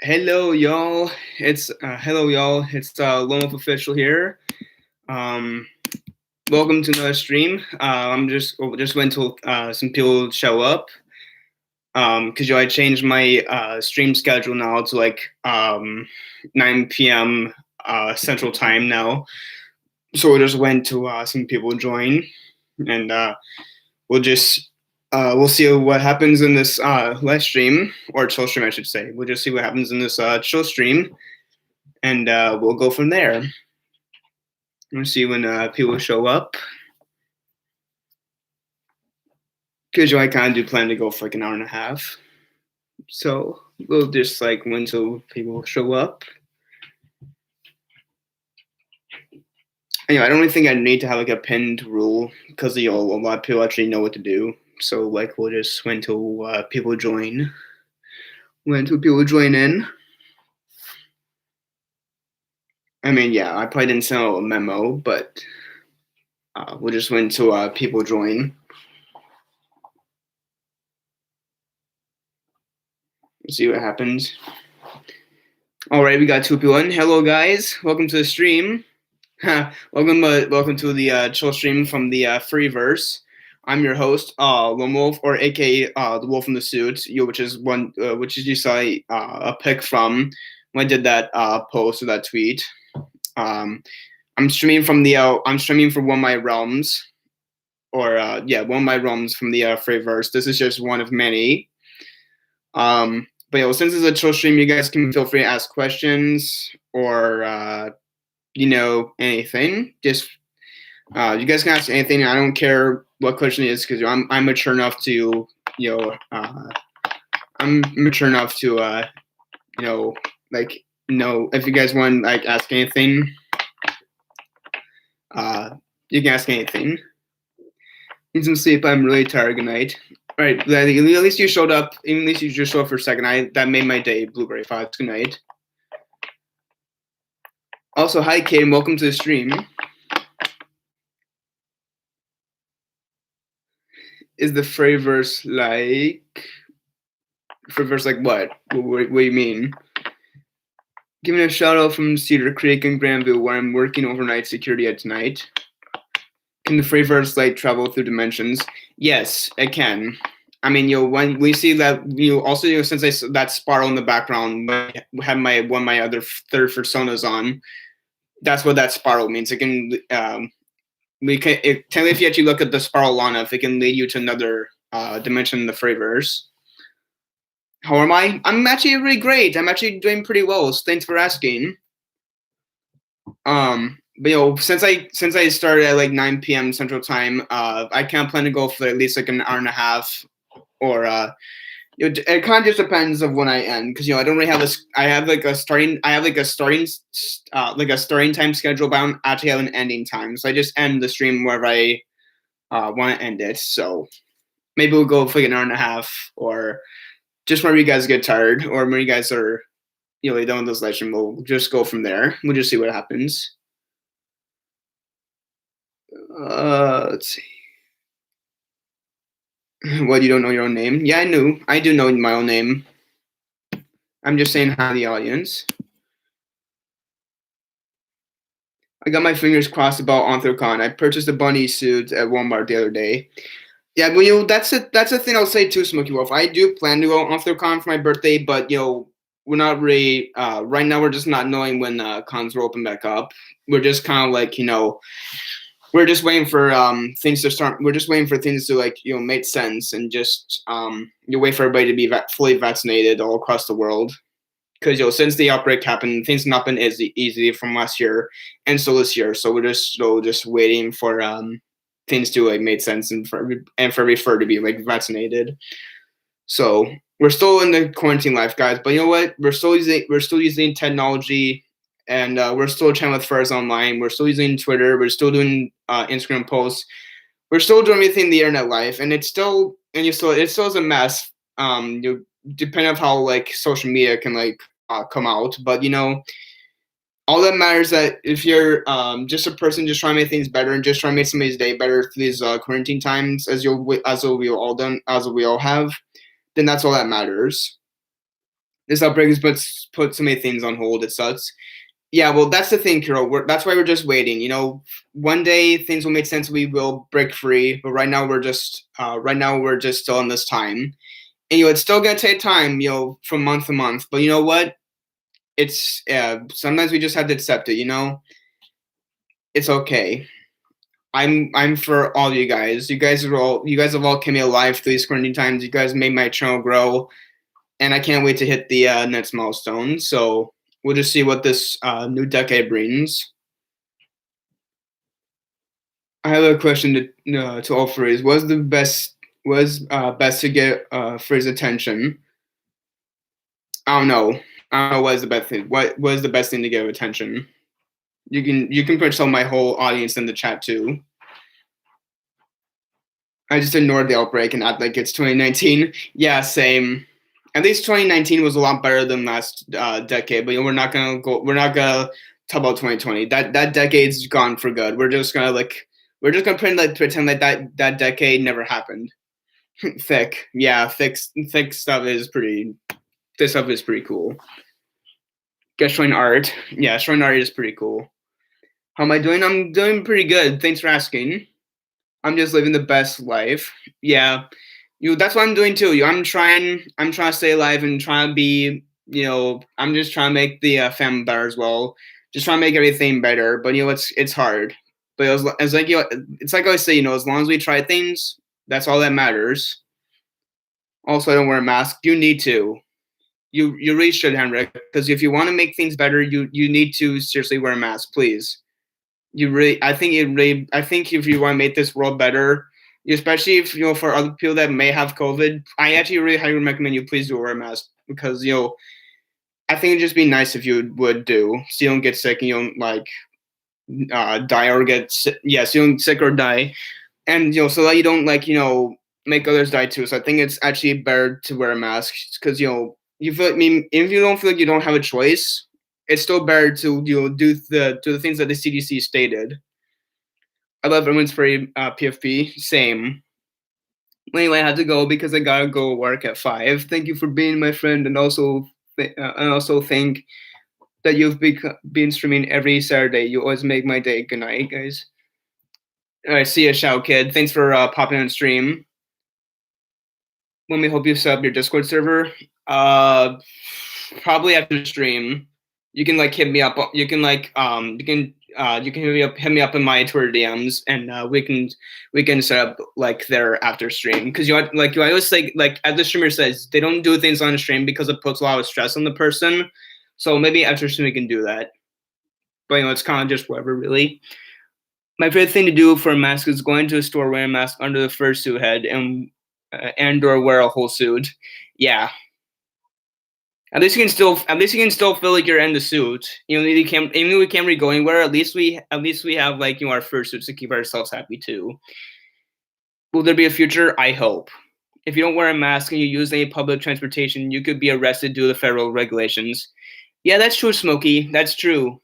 Hello, y'all. It's Lone Wolf Official here. Um, Welcome to another stream. I'm just waiting till some people show up. Because I changed my stream schedule now to like 9 p.m. Central Time now. So we just went to some people join, and we'll just we'll see what happens in this live stream or chill stream, I should say. We'll just see what happens in this chill stream, and we'll go from there. We'll see when people show up. Because I kind of do plan to go for like an hour and a half. So we'll just like wait until people show up. Anyway, I don't really think I need to have like a pinned rule because a lot of people actually know what to do. So like we'll just wait until people join. Wait until people join in. I mean, yeah, I probably didn't send out a memo, but we'll just wait until people join. See what happens. All right, we got 2 people in. Hello, guys. Welcome to the stream. welcome to the Chillstream from the Furry-Verse. I'm your host, Lone Wolf, or aka the Wolf in the Suit, which is you saw a pic from when I did that post or that tweet. I'm streaming from I'm streaming from one of my realms, or one of my realms from the Furry-Verse. This is just one of many. But since it's a chill stream, you guys can feel free to ask questions or anything. Just you guys can ask anything. I don't care what question it is because I'm mature enough to I'm mature enough to if you guys want like ask anything, you can ask anything. Need some sleep. I'm really tired. Good night. All right, at least you showed up. At least you just showed up for a second. That made my day. Blueberry 5. Good night. Also, hi, Kate, and welcome to the stream. Is the Furry-Verse like what? What do you mean? Giving a shout out from Cedar Creek in Granville, where I'm working overnight security at tonight. Can the Furry-Verse like travel through dimensions? Yes, it can. I mean, when we see that, also, since I that spiral in the background, when I have one of my other third personas on, that's what that spiral means. It can, if you actually look at the spiral long enough, it can lead you to another dimension in the Furry-Verse. How am I? I'm actually really great. I'm actually doing pretty well. So thanks for asking. But since I started at like 9 p.m. Central Time, I kind of plan to go for at least like an hour and a half, or it kind of just depends of when I end, because I don't really have I have like a starting time schedule, but I don't actually have an ending time. So I just end the stream wherever I want to end it. So maybe we'll go for like an hour and a half, or just whenever you guys get tired, or when you guys are done with this lesson, we'll just go from there. We'll just see what happens. Let's see. What, you don't know your own name? Yeah, I do know my own name. I'm just saying hi to the audience. I got my fingers crossed about Anthrocon. I purchased a bunny suit at Walmart the other day. Yeah, well, that's the thing I'll say too, Smokey Wolf. I do plan to go Anthrocon for my birthday, but we're not really right now. We're just not knowing when cons will open back up. We're just kind of like we're just waiting for things to start. We're just waiting for things to make sense, and just you wait for everybody to be fully vaccinated all across the world. Because since the outbreak happened, things have not been as easy from last year and still this year. So we're just waiting for things to make sense, and for every fur to be vaccinated. So we're still in the quarantine life, guys. But you know what? We're still using technology, and we're still chatting with furs online. We're still using Twitter. We're still doing Instagram posts. We're still doing everything the internet life, and it still is a mess. Depending on how social media can come out, but all that matters is that if you're just a person just trying to make things better and just trying to make somebody's day better through these quarantine times, as we all have, then that's all that matters. This outbreak has put so many things on hold. It sucks. Yeah, well, that's the thing, Kiro. That's why we're just waiting. One day things will make sense. We will break free, but right now we're just still in this time, and it's still gonna take time. From month to month. But you know what? It's sometimes we just have to accept it. It's okay. I'm for all you guys. You guys have all kept me alive through these quarantine times. You guys made my channel grow, and I can't wait to hit the next milestone. So we'll just see what this new decade brings. I have a question to all Furries. Was best to get Furry's attention? I don't know. I don't know what is the best thing. What was the best thing to get attention? You can put some my whole audience in the chat too. I just ignored the outbreak and act like it's 2019. Yeah, same. At least 2019 was a lot better than last decade. But we're not gonna go. We're not gonna talk about 2020. That decade's gone for good. We're just gonna pretend like that decade never happened. Thick, yeah, thick stuff is pretty. This stuff is pretty cool. Guess showing art. Yeah, showing art is pretty cool. How am I doing? I'm doing pretty good. Thanks for asking. I'm just living the best life. Yeah, that's what I'm doing too. I'm trying to stay alive and trying to be. I'm just trying to make the family better as well. Just trying to make everything better. But it's hard. But it's like it's like I always say. As long as we try things, that's all that matters. Also, I don't wear a mask. You need to. You really should, Henrik, because if you want to make things better, you need to seriously wear a mask, please. I think if you want to make this world better, especially if for other people that may have COVID, I actually really highly recommend you please do wear a mask because I think it'd just be nice if you would do so you don't get sick and you don't die or get sick. Yes, you don't sick or die, and so that you don't make others die too. So I think it's actually better to wear a mask because you feel. I mean, if you don't feel like you don't have a choice, it's still better to do the things that the CDC stated. I love everyone's free PFP. Same. Anyway, I have to go because I gotta go work at 5. Thank you for being my friend, and also think that you've been streaming every Saturday. You always make my day. Good night, guys. All right, see ya, Shao Kid. Thanks for popping on stream. When we hope you set up your Discord server, probably after the stream. You can hit me up. You can hit me up in my Twitter DMs, and we can set up there after stream because I always say as the streamer says they don't do things on the stream because it puts a lot of stress on the person. So maybe after stream we can do that. But it's kind of just whatever really. My favorite thing to do for a mask is going to a store wearing a mask under the fursuit head and or wear a whole suit. Yeah. At least you can still feel like you're in the suit. Even though we can't really go anywhere. At least we have our fursuits to keep ourselves happy too. Will there be a future? I hope. If you don't wear a mask and you use any public transportation, you could be arrested due to federal regulations. Yeah, that's true, Smokey. That's true.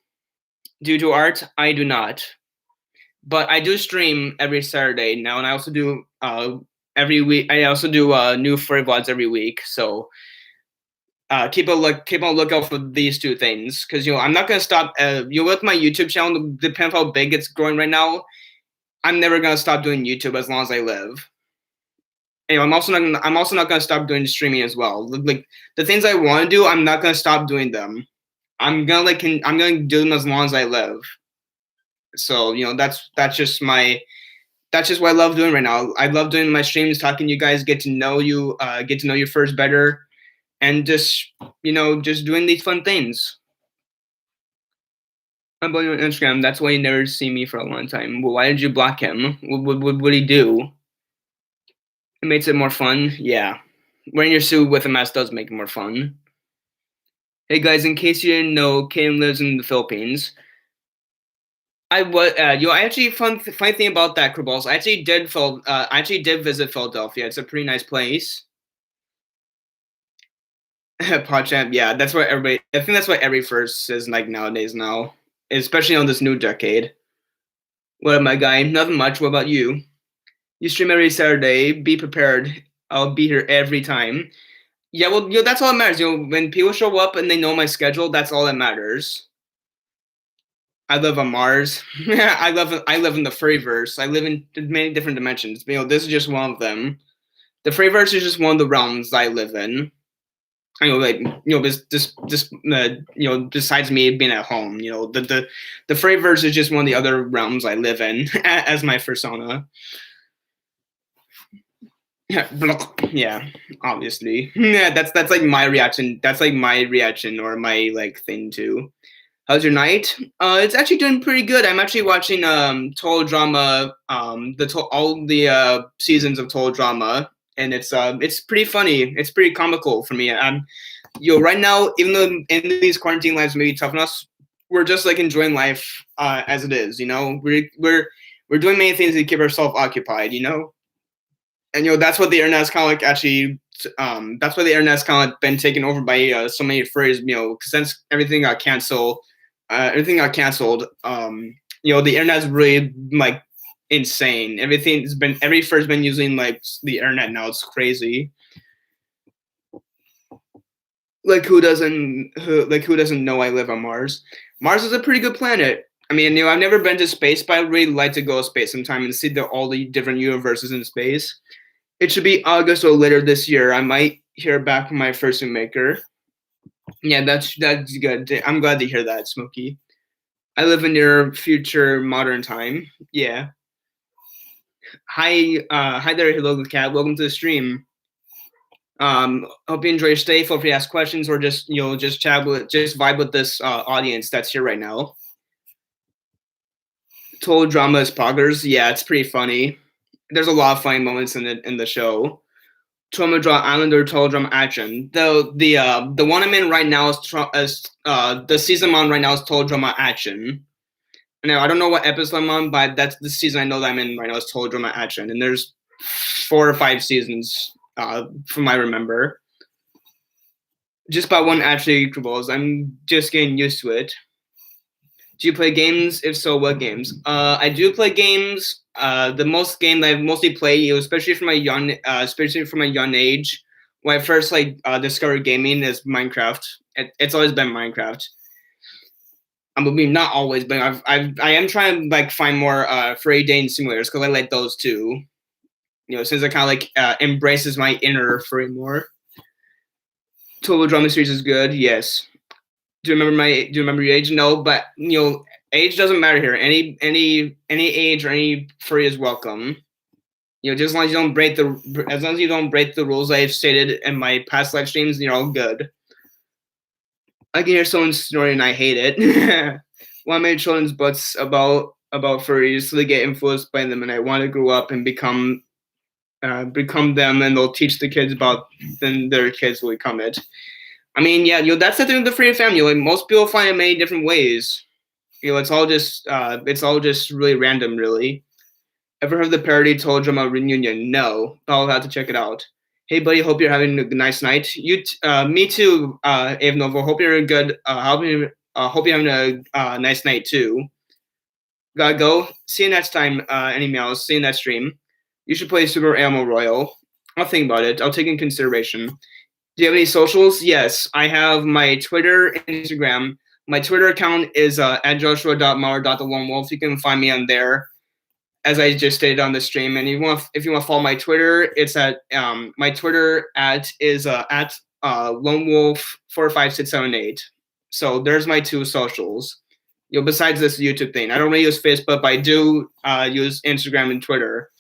Due to art, I do not. But I do stream every Saturday now, and I also do every week. I also do new furry vlogs every week. So keep a lookout for these two things because I'm not gonna stop. With my YouTube channel, depending on how big it's growing right now, I'm never gonna stop doing YouTube as long as I live. I'm also not gonna stop doing streaming as well. Like the things I want to do, I'm not gonna stop doing them. I'm gonna do them as long as I live. So that's just what I love doing right now. I love doing my streams, talking to you guys, get to know you first better. And just doing these fun things. I'm on Instagram. That's why you never see me for a long time. Well, why did you block him? What would he do? It makes it more fun. Yeah, wearing your suit with a mask does make it more fun. Hey guys, in case you didn't know, Kaden lives in the Philippines. I actually funny thing about that, Kribbles. I actually did visit Philadelphia. It's a pretty nice place. PodChamp, yeah, that's what everybody. I think that's what every first says nowadays now, especially on this new decade. What up, my guy? Nothing much. What about you? You stream every Saturday. Be prepared. I'll be here every time. Yeah, well, that's all that matters. When people show up and they know my schedule, that's all that matters. I live on Mars. I live in the Furry-Verse. I live in many different dimensions. This is just one of them. The Furry-Verse is just one of the realms I live in. Like this besides me being at home, the Furry-Verse is just one of the other realms I live in as my persona. Yeah, yeah, obviously. Yeah, that's like my reaction. That's like my reaction or my like thing too. How's your night? It's actually doing pretty good. I'm actually watching Total Drama, all the seasons of Total Drama, and it's pretty funny. It's pretty comical for me. Right now, even though in these quarantine lives may be tough on us, we're just like enjoying life as it is. We're doing many things to keep ourselves occupied. And that's what the internet's kind of like actually. That's why the internet's kind of like been taken over by so many furries. Since everything got canceled. The internet's really like insane. Every fur's been using like the internet now. It's crazy. Like who doesn't know I live on Mars? Mars is a pretty good planet. I mean, I've never been to space, but I'd really like to go to space sometime and see all the different universes in space. It should be August or later this year. I might hear back from my first maker. Yeah, that's good. I'm glad to hear that, Smokey. I live in your future modern time. Yeah. Hi there, hello cat. Welcome to the stream. Hope you enjoy your stay. Feel free to ask questions or just just vibe with this audience that's here right now. Total drama is poggers. Yeah, it's pretty funny. There's a lot of funny moments in the show. Trauma draw island or total drama action. The one I'm in right now is the season I'm on right now is total drama action. Now I don't know what episode I'm on, but that's the season I know that I'm in right now is total drama action, and there's 4 or 5 seasons from I remember. Just by one actually equals. I'm just getting used to it. Do you play games? If so, what games? I do play games. The most game that I've mostly played, especially from my young age, when I first discovered gaming, is Minecraft. It's always been Minecraft. I mean, not always, but I am trying to find more furry dating simulators because I like those too. Since it kind of embraces my inner furry more. Total Drama series is good. Yes. Do you remember your age? No, but age doesn't matter here. Any age or any furry is welcome. Just as long as you don't break the rules I've stated in my past live streams, you're all good. I can hear someone's snoring and I hate it. One of my children's books about furries, so they get influenced by them, and I want to grow up and become them, and they'll teach the kids about then their kids will become it. I mean, yeah, that's the thing with the furry family. Most people find it many different ways. It's all just really random, really. Ever heard the parody Total Drama Reunion? No, I'll have to check it out. Hey, buddy, hope you're having a nice night. Me too, Ave Novo. Hope you're good. Hope you're having a nice night too. Gotta go. See you next time. Any meows. See you next stream. You should play Super Animal Royal. I'll think about it. I'll take in consideration. Do you have any socials? Yes, I have my Twitter and Instagram. My Twitter account is at joshua.mauer.thelonewolf. You can find me on there, as I just stated on the stream. And if you want to follow my Twitter, it's at my Twitter is at lonewolf45678. So there's my 2 socials. Besides this YouTube thing, I don't really use Facebook, but I do use Instagram and Twitter.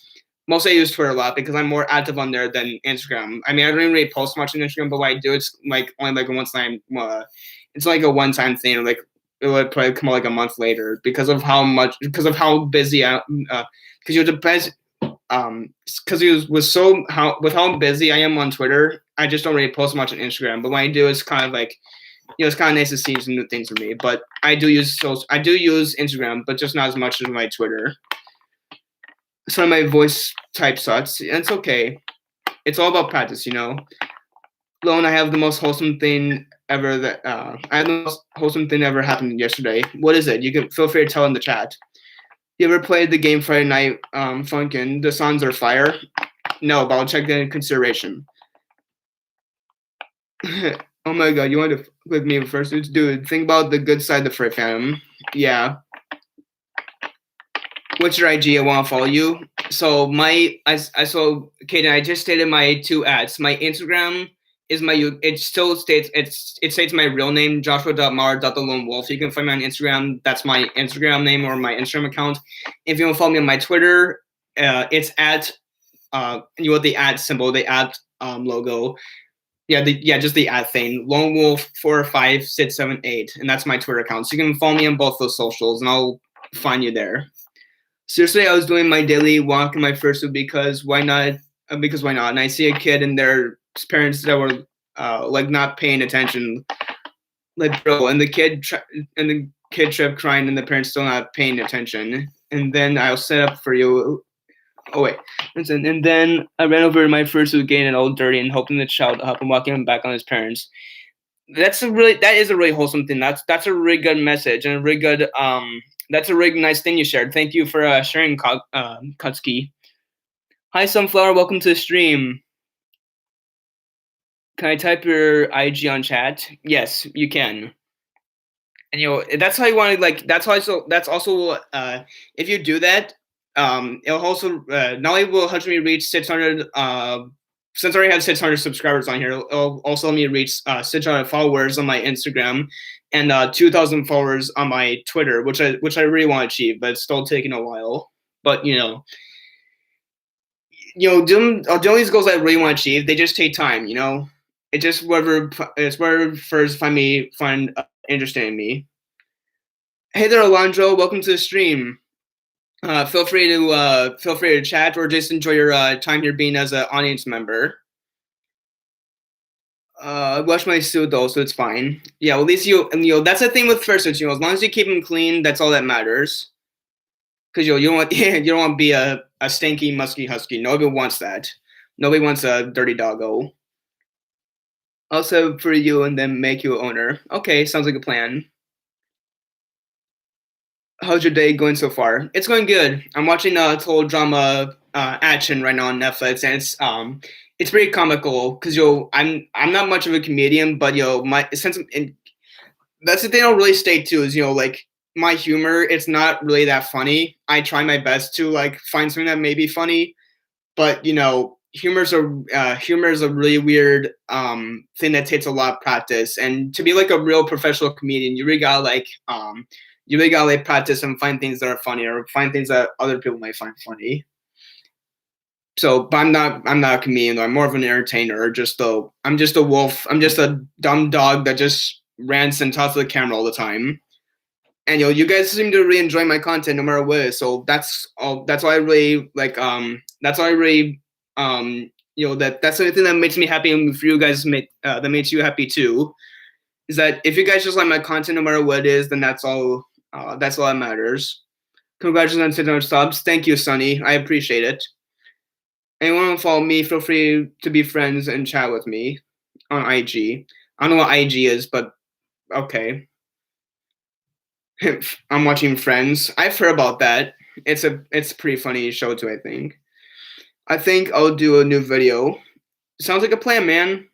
Mostly I use Twitter a lot because I'm more active on there than Instagram. I mean, I don't even really post much on Instagram, but when I do, it's only a once time. It's like a one-time thing. It would probably come out a month later because of how busy I. Because it depends. Because with how busy I am on Twitter, I just don't really post much on Instagram. But when I do, it's kind of it's kind of nice to see some new things for me. But I do use Instagram, but just not as much as my Twitter. Some of my voice type sucks. It's okay. It's all about practice, Lone, I have the most wholesome thing ever happened yesterday. What is it? You can feel free to tell in the chat. You ever played the game Friday Night Funkin'? The songs are fire. No, but I'll check that in consideration. Oh my god, you want to click me first? Dude, think about the good side of the Furry fandom. Yeah. What's your IG? I want to follow you. So so Kaden, I just stated my two ads. My Instagram is it still states it states my real name, Joshua.mar.thelonewolf. You can find me on Instagram. That's my Instagram name or my Instagram account. If you want to follow me on my Twitter, it's at the ad symbol, the ad logo. Yeah, just the ad thing. Lone Wolf 45678, and that's my Twitter account. So you can follow me on both those socials, and I'll find you there. Seriously, I was doing my daily walk in my fursuit because why not? Because why not? And I see a kid and their parents that were like not paying attention, like bro, and the kid kept crying and the parents still not paying attention. And then I'll set up for you. Oh wait, listen. And then I ran over to my fursuit, getting it all dirty and helping the child up and walking him back on his parents. That is a really wholesome thing. That's a really good message and a really good that's a really nice thing you shared. Thank you for sharing, Kutski. Hi, Sunflower. Welcome to the stream. Can I type your IG on chat? Yes, you can. And that's how you want to like. That's also if you do that, it'll also not only will help me reach 600. Since I already have 600 subscribers on here, it'll also let me reach 600 followers on my Instagram and 2,000 followers on my Twitter, which I really want to achieve, but it's still taking a while. But doing these goals I really want to achieve, they just take time. It just whatever first find interesting in me. Hey there, Alondro. Welcome to the stream. Feel free to chat or just enjoy your time here being as an audience member. I wash my suit though, so it's fine. Yeah, well, at least that's the thing with fursuits. As long as you keep them clean, that's all that matters. Because you don't want you don't want to be a stinky, musky husky. Nobody wants that. Nobody wants a dirty doggo. Also for you, and then make you owner. Okay, sounds like a plan. How's your day going so far? It's going good. I'm watching a total drama action right now on Netflix, and it's pretty comical because I'm not much of a comedian, but my sense of that's the thing I'll really state too is like my humor. It's not really that funny. I try my best to like find something that may be funny, but humor is a really weird thing that takes a lot of practice, and to be like a real professional comedian, you really gotta practice and find things that are funny or find things that other people might find funny. So, but I'm not a comedian. I'm more of an entertainer. I'm just a wolf. I'm just a dumb dog that just rants and talks to the camera all the time. And you guys seem to really enjoy my content no matter what it is. So that's all. That's why I really like. That's why I really. That's the thing that makes me happy, and for you guys, that makes you happy too. Is that if you guys just like my content no matter what it is, then that's all. That's all that matters. Congratulations on 600 subs. Thank you, Sunny. I appreciate it. Anyone want to follow me, feel free to be friends and chat with me on IG. I don't know what IG is, but okay. I'm watching Friends. I've heard about that. It's a pretty funny show too, I think. I think I'll do a new video. Sounds like a plan, man.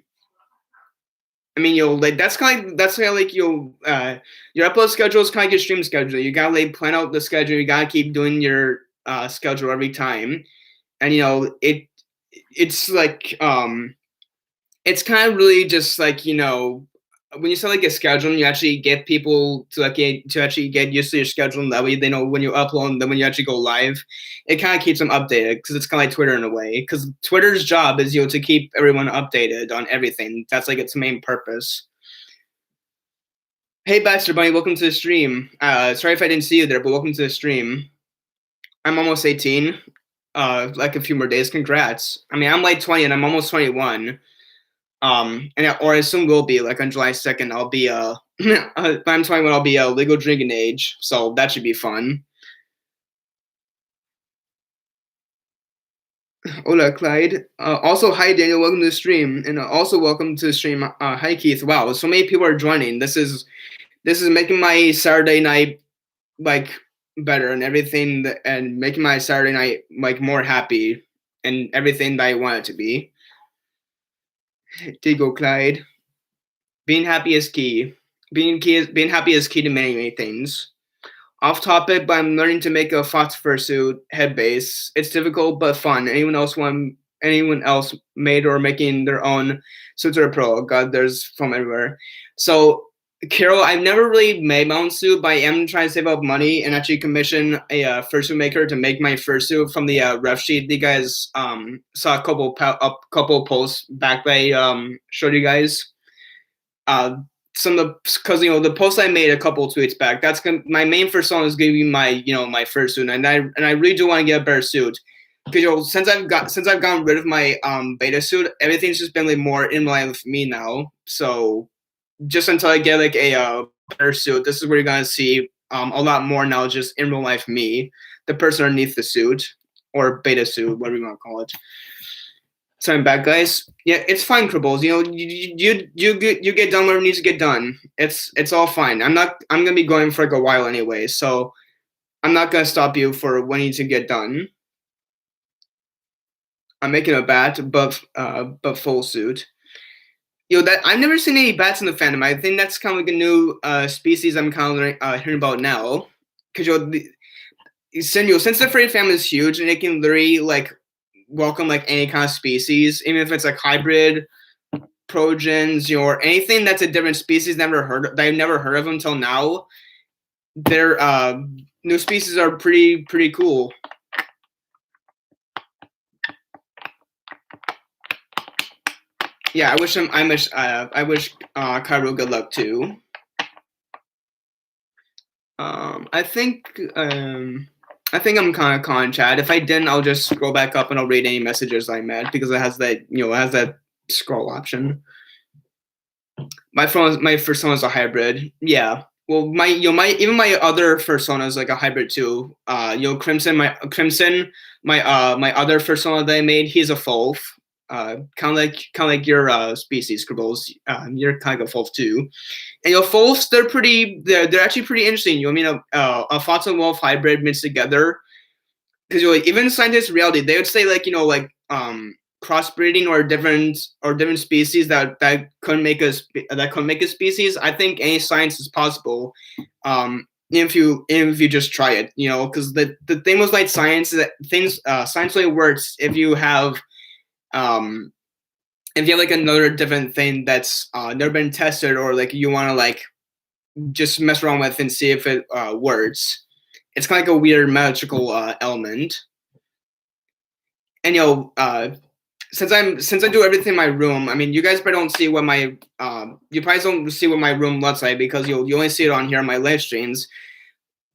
I mean, that's kind of like your upload schedule is kind of your stream schedule. You gotta plan out the schedule. You gotta keep doing your schedule every time, and it's like it's kind of really just like when you set like a schedule and you actually get people to actually get used to your schedule, and that way they know when you upload and then when you actually go live, it kind of keeps them updated because it's kind of like Twitter in a way. Because Twitter's job is to keep everyone updated on everything. That's like its main purpose. Hey Baxter Bunny, welcome to the stream. Sorry if I didn't see you there, but welcome to the stream. I'm almost 18. Like a few more days. Congrats. I mean, I'm like 20 and I'm almost 21. Or I assume will be like on July 2nd. I'll be I'm 21. I'll be a legal drinking age, so that should be fun. Hola, Clyde. Also, hi Daniel. Welcome to the stream, and also welcome to the stream. Hi Keith. Wow, so many people are joining. This is making my Saturday night like better and everything, and making my Saturday night like more happy and everything that I want it to be. There you go, Clyde. Being happy is key. Being happy is key to many things. Off topic, but I'm learning to make a fox fursuit head base. It's difficult but fun. Anyone else made or making their own suits are a pro. God, there's from everywhere. So Carol, I've never really made my own suit, but I am trying to save up money and actually commission a fursuit maker to make my fursuit from the ref sheet. You guys saw a couple posts back that I showed you guys. Some of the because the post I made a couple tweets back. My main first song is gonna be my first suit, and I really do want to get a better suit because since I've gotten rid of my beta suit, everything's just been like more in line with me now. So just until I get like a better suit, this is where you're gonna see a lot more now, just in real life me, the person underneath the suit or beta suit, whatever you want to call it. So I'm back, guys. Yeah, it's fine, Cribbles. You get done whatever needs to get done. It's all fine. I'm gonna be going for like a while anyway, so I'm not gonna stop you for when you need to get done. I'm making a bat, but full suit. That I've never seen any bats in the fandom. I think that's kind of like a new species I'm kind of hearing about now. Because since the furry family is huge and it can literally like welcome like any kind of species, even if it's like hybrid, progens, or anything that's a different species that I've never heard of until now. Their new species are pretty cool. Yeah, I wish Cairo good luck too. I think I'm kind of calling chat. If I didn't, I'll just scroll back up and I'll read any messages I met because it has that scroll option. My first one is a hybrid. Yeah. Well, my other persona is like a hybrid too. Crimson, my other persona that I made, he's a Fulf. Kind of like your species, Scribbles. You're kind of a Fulf too. And Fulfs, they're actually pretty interesting. A Fox and Wolf hybrid mixed together. Because even scientists in reality, they would say crossbreeding or different species that couldn't make a species. I think any science is possible, if you just try it. Because the thing with like science is that science only works if you have like another different thing that's never been tested, or like you want to like just mess around with and see if it works. It's kind of like a weird magical element. And since I do everything in my room, I mean, you guys probably don't see what my room looks like because you only see it on here on my live streams.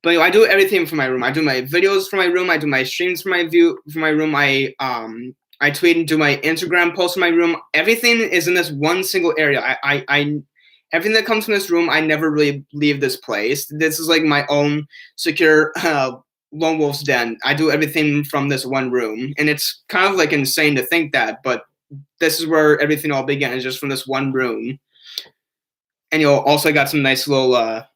But I do everything from my room. I do my videos from my room. I do my streams from my room. I tweet and do my Instagram posts from my room. Everything is in this one single area. I everything that comes from this room, I never really leave this place. This is like my own secure lone wolf's den. I do everything from this one room, and it's kind of like insane to think that, but this is where everything all began, is just from this one room. And also got some nice little I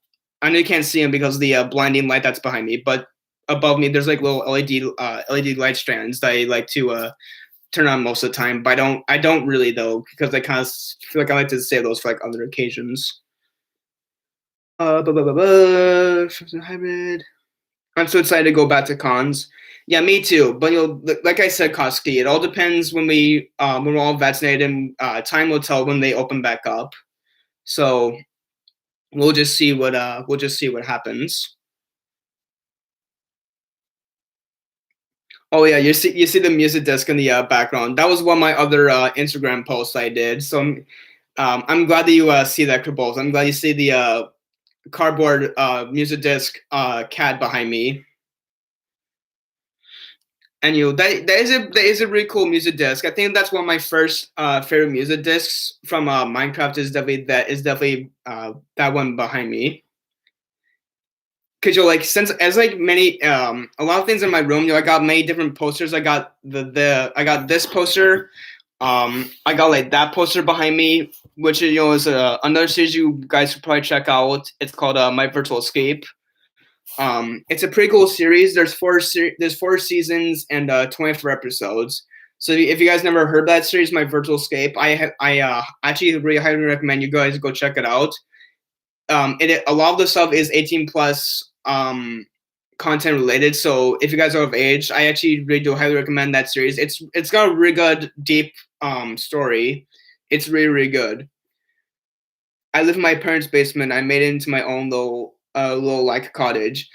know you can't see them because of the blinding light that's behind me, but above me there's like little LED light strands that I like to turn on most of the time, but I don't really though, because I kind of feel like I like to save those for like other occasions. Hybrid. I'm so excited to go back to cons. Yeah, me too. But like I said, Koski, it all depends when we're all vaccinated, and time will tell when they open back up. So we'll just see what happens. Oh yeah, you see the music disc in the background. That was one of my other Instagram posts I did. So I'm glad that you see that, Kribbles. I'm glad you see the cardboard music disc cat behind me. And that is a really cool music disc. I think that's one of my first favorite music discs from Minecraft. Is definitely that one behind me. Cause since as like many a lot of things in my room, I got many different posters. I got I got this poster. I got like that poster behind me, which is another series you guys should probably check out. It's called My Virtual Escape. It's a pretty cool series. There's four seasons and 24 episodes. So if you guys never heard that series, My Virtual Escape, I actually really highly recommend you guys go check it out. A lot of the stuff is 18 plus content related. So if you guys are of age, I actually really do highly recommend that series. It's got a really good deep story. It's really good. I live in my parents' basement. I made it into my own little like cottage.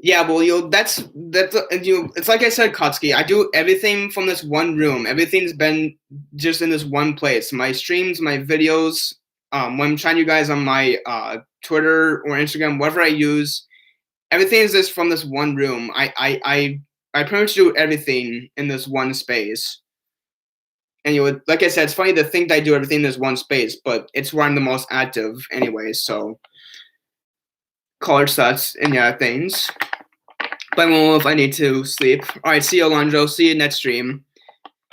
Yeah, well, it's like I said, Kotsky. I do everything from this one room. Everything's been just in this one place. My streams, my videos. When I'm trying you guys on my Twitter or Instagram, whatever I use, everything is just from this one room. I pretty much do everything in this one space. And like I said, it's funny to think that I do everything in this one space, but it's where I'm the most active anyway. So college sets and yeah, things. But I won't know if I need to sleep. All right, see you, Alondro. See you next stream.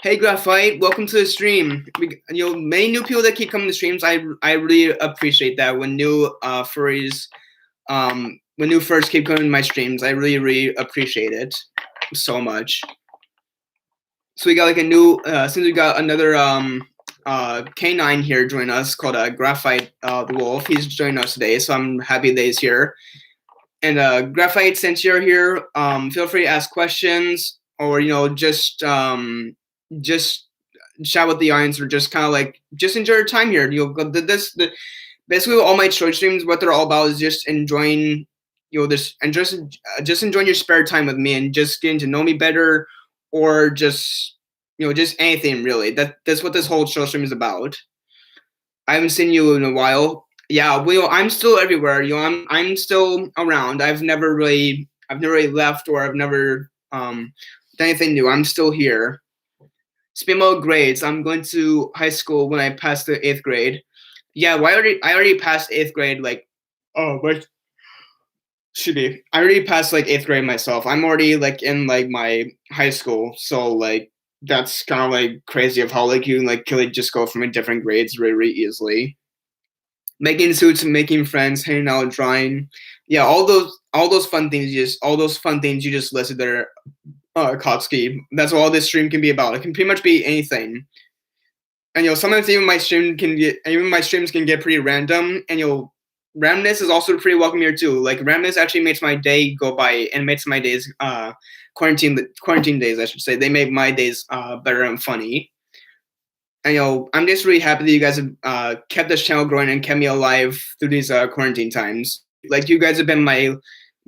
Hey, Graphite, welcome to the stream. Many new people that keep coming to streams. I really appreciate that. When new furries, when new furs keep coming to my streams, I really appreciate it so much. So we got like a new, since we got another canine here join us called Graphite the Wolf. He's joining us today, so I'm happy that he's here. And Graphite, since you're here, feel free to ask questions or just chat with the audience or just kind of like just enjoy your time here. Basically all my choice streams, what they're all about is just enjoying this and just enjoying your spare time with me and just getting to know me better or just just anything really. That's what this whole show stream is about. I haven't seen you in a while. Yeah, well, I'm still everywhere. I'm still around. I've never really left or I've never done anything new. I'm still here. Speaking about grades, I'm going to high school when I pass the 8th grade. Yeah, well, I already passed 8th grade. Like, oh, what should be? I already passed like 8th grade myself. I'm already like in like my high school, so like that's kind of like crazy of how like you can just go from different grades really easily. Making suits, making friends, hanging out, drawing. Yeah, all those fun things. You just listed there, Kotsky. That's all this stream can be about. It can pretty much be anything. And sometimes even my streams can get pretty random. And randomness is also pretty welcome here too. Like randomness actually makes my day go by and makes my days quarantine days, I should say. They make my days better and funny. And I'm just really happy that you guys have kept this channel growing and kept me alive through these quarantine times. Like you guys have been my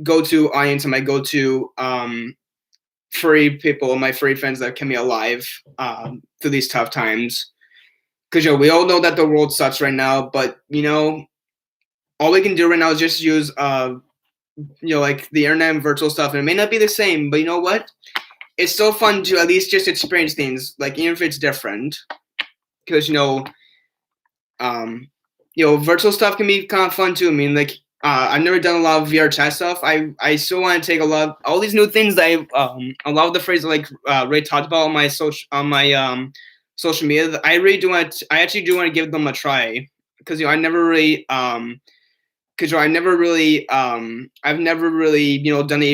go-to audience and my go-to furry people, my furry friends that kept me alive through these tough times. Because we all know that the world sucks right now, but all we can do right now is just use like the internet and virtual stuff, and it may not be the same, but you know what? It's still fun to at least just experience things, like even if it's different. Because virtual stuff can be kind of fun too. I mean, like I've never done a lot of VR chat stuff. I still want to take all these new things that a lot of the phrases like Ray talked about on my social media. I actually do want to give them a try because I've never really done any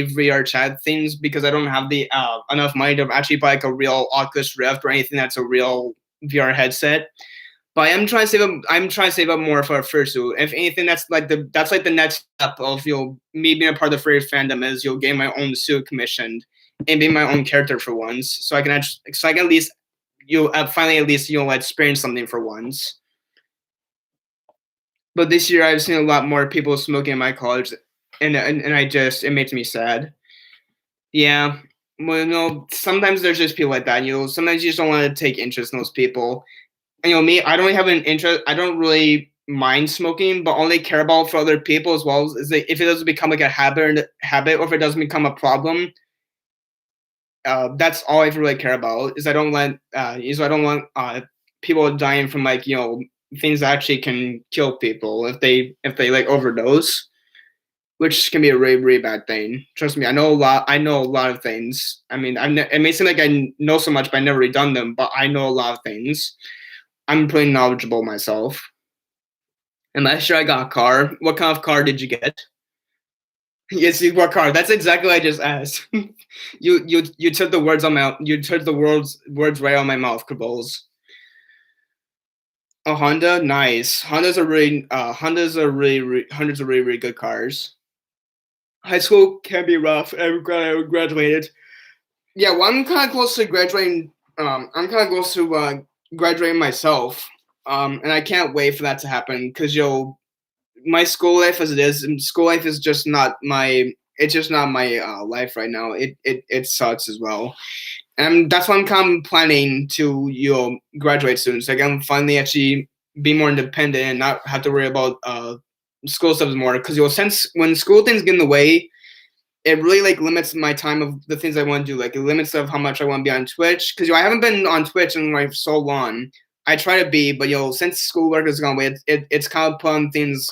VR chat things because I don't have the enough money to actually buy like a real Oculus Rift or anything that's a real VR headset. But I'm trying to save up more for a fursuit. If anything, that's like the next step of me being a part of the furry fandom is getting my own suit commissioned and being my own character for once, so I can at least finally experience something for once. But this year I've seen a lot more people smoking in my college, and it makes me sad. Yeah. Well, sometimes there's just people like that. Sometimes you just don't want to take interest in those people. And me, I don't really have an interest. I don't really mind smoking, but only care about for other people as well. Is if it doesn't become like a habit, or if it doesn't become a problem. That's all I really care about. I don't want people dying from things that actually can kill people if they like overdose, which can be a really, really bad thing. Trust me, I know a lot of things. I mean, it may seem like I know so much, but I've never really done them. But I know a lot of things. I'm pretty knowledgeable myself. And last year I got a car. What kind of car did you get? Yes, what car? That's exactly what I just asked. You took the words on my you took the words right out of my mouth, Krabols. A Honda, nice. Hondas are really good cars. High school can be rough. I'm glad I graduated. Yeah, well, I'm kind of close to graduating. I'm kind of close to graduating myself. And I can't wait for that to happen because my school life as it is, and school life is just not my. It's just not my life right now. It sucks as well, and that's why I'm kind of planning to graduate soon, so I can finally actually be more independent and not have to worry about school stuff more. Because since when school things get in the way, it really like limits my time of the things I want to do. Like it limits of how much I want to be on Twitch because I haven't been on Twitch in like so long. I try to be, but since schoolwork has gone away, it's kind of put on things.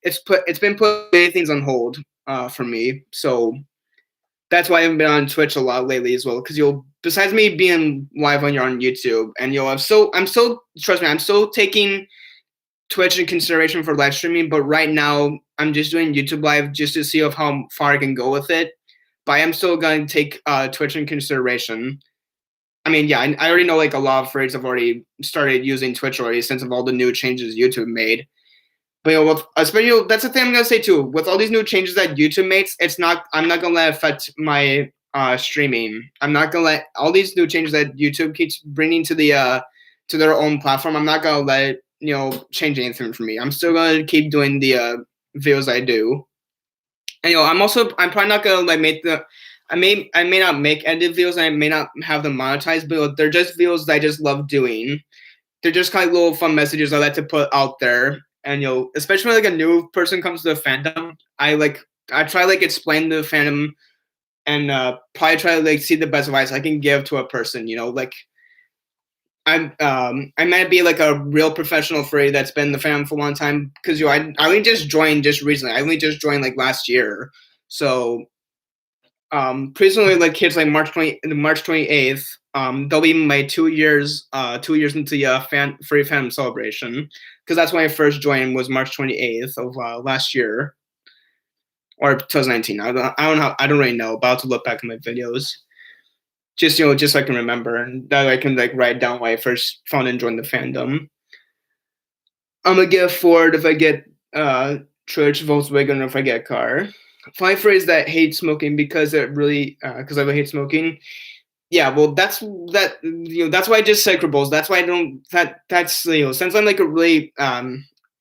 It's been put many things on hold for me. So that's why I haven't been on Twitch a lot lately as well. Because besides me being live when you're on YouTube, and I'm still trust me, I'm still taking Twitch in consideration for live streaming, but right now I'm just doing YouTube live just to see of how far I can go with it. But I am still going to take Twitch in consideration. I mean, yeah, I already know like a lot of furries have already started using Twitch already since of all the new changes YouTube made. But especially that's the thing I'm gonna say too. With all these new changes that YouTube makes, I'm not gonna let it affect my streaming. I'm not gonna let all these new changes that YouTube keeps bringing to to their own platform. I'm not gonna let it change anything for me. I'm still gonna keep doing the videos I do. And I'm probably not gonna like make the. I may not make edited videos and I may not have them monetized, but they're just videos that I just love doing. They're just kind of little fun messages I like to put out there. And especially when like a new person comes to the fandom, I try like explain the fandom and probably try to like see the best advice I can give to a person. Like I might be like a real professional furry that's been in the fandom for a long time because I only just joined just recently. I only just joined like last year, so recently like kids like March 28th. They'll be my 2 years into the furry fandom celebration because that's when I first joined was March 28th of last year or 2019. I don't really know. About to look back at my videos. Just so I can remember and that I can like write down when I first found and joined the fandom. I'm gonna get a Ford if I get church Volkswagen or if I get a car. Five phrase that hate smoking because it really because I hate smoking. Yeah, well, that's why I just said Cribbles. That's why I don't. That's since I'm like a really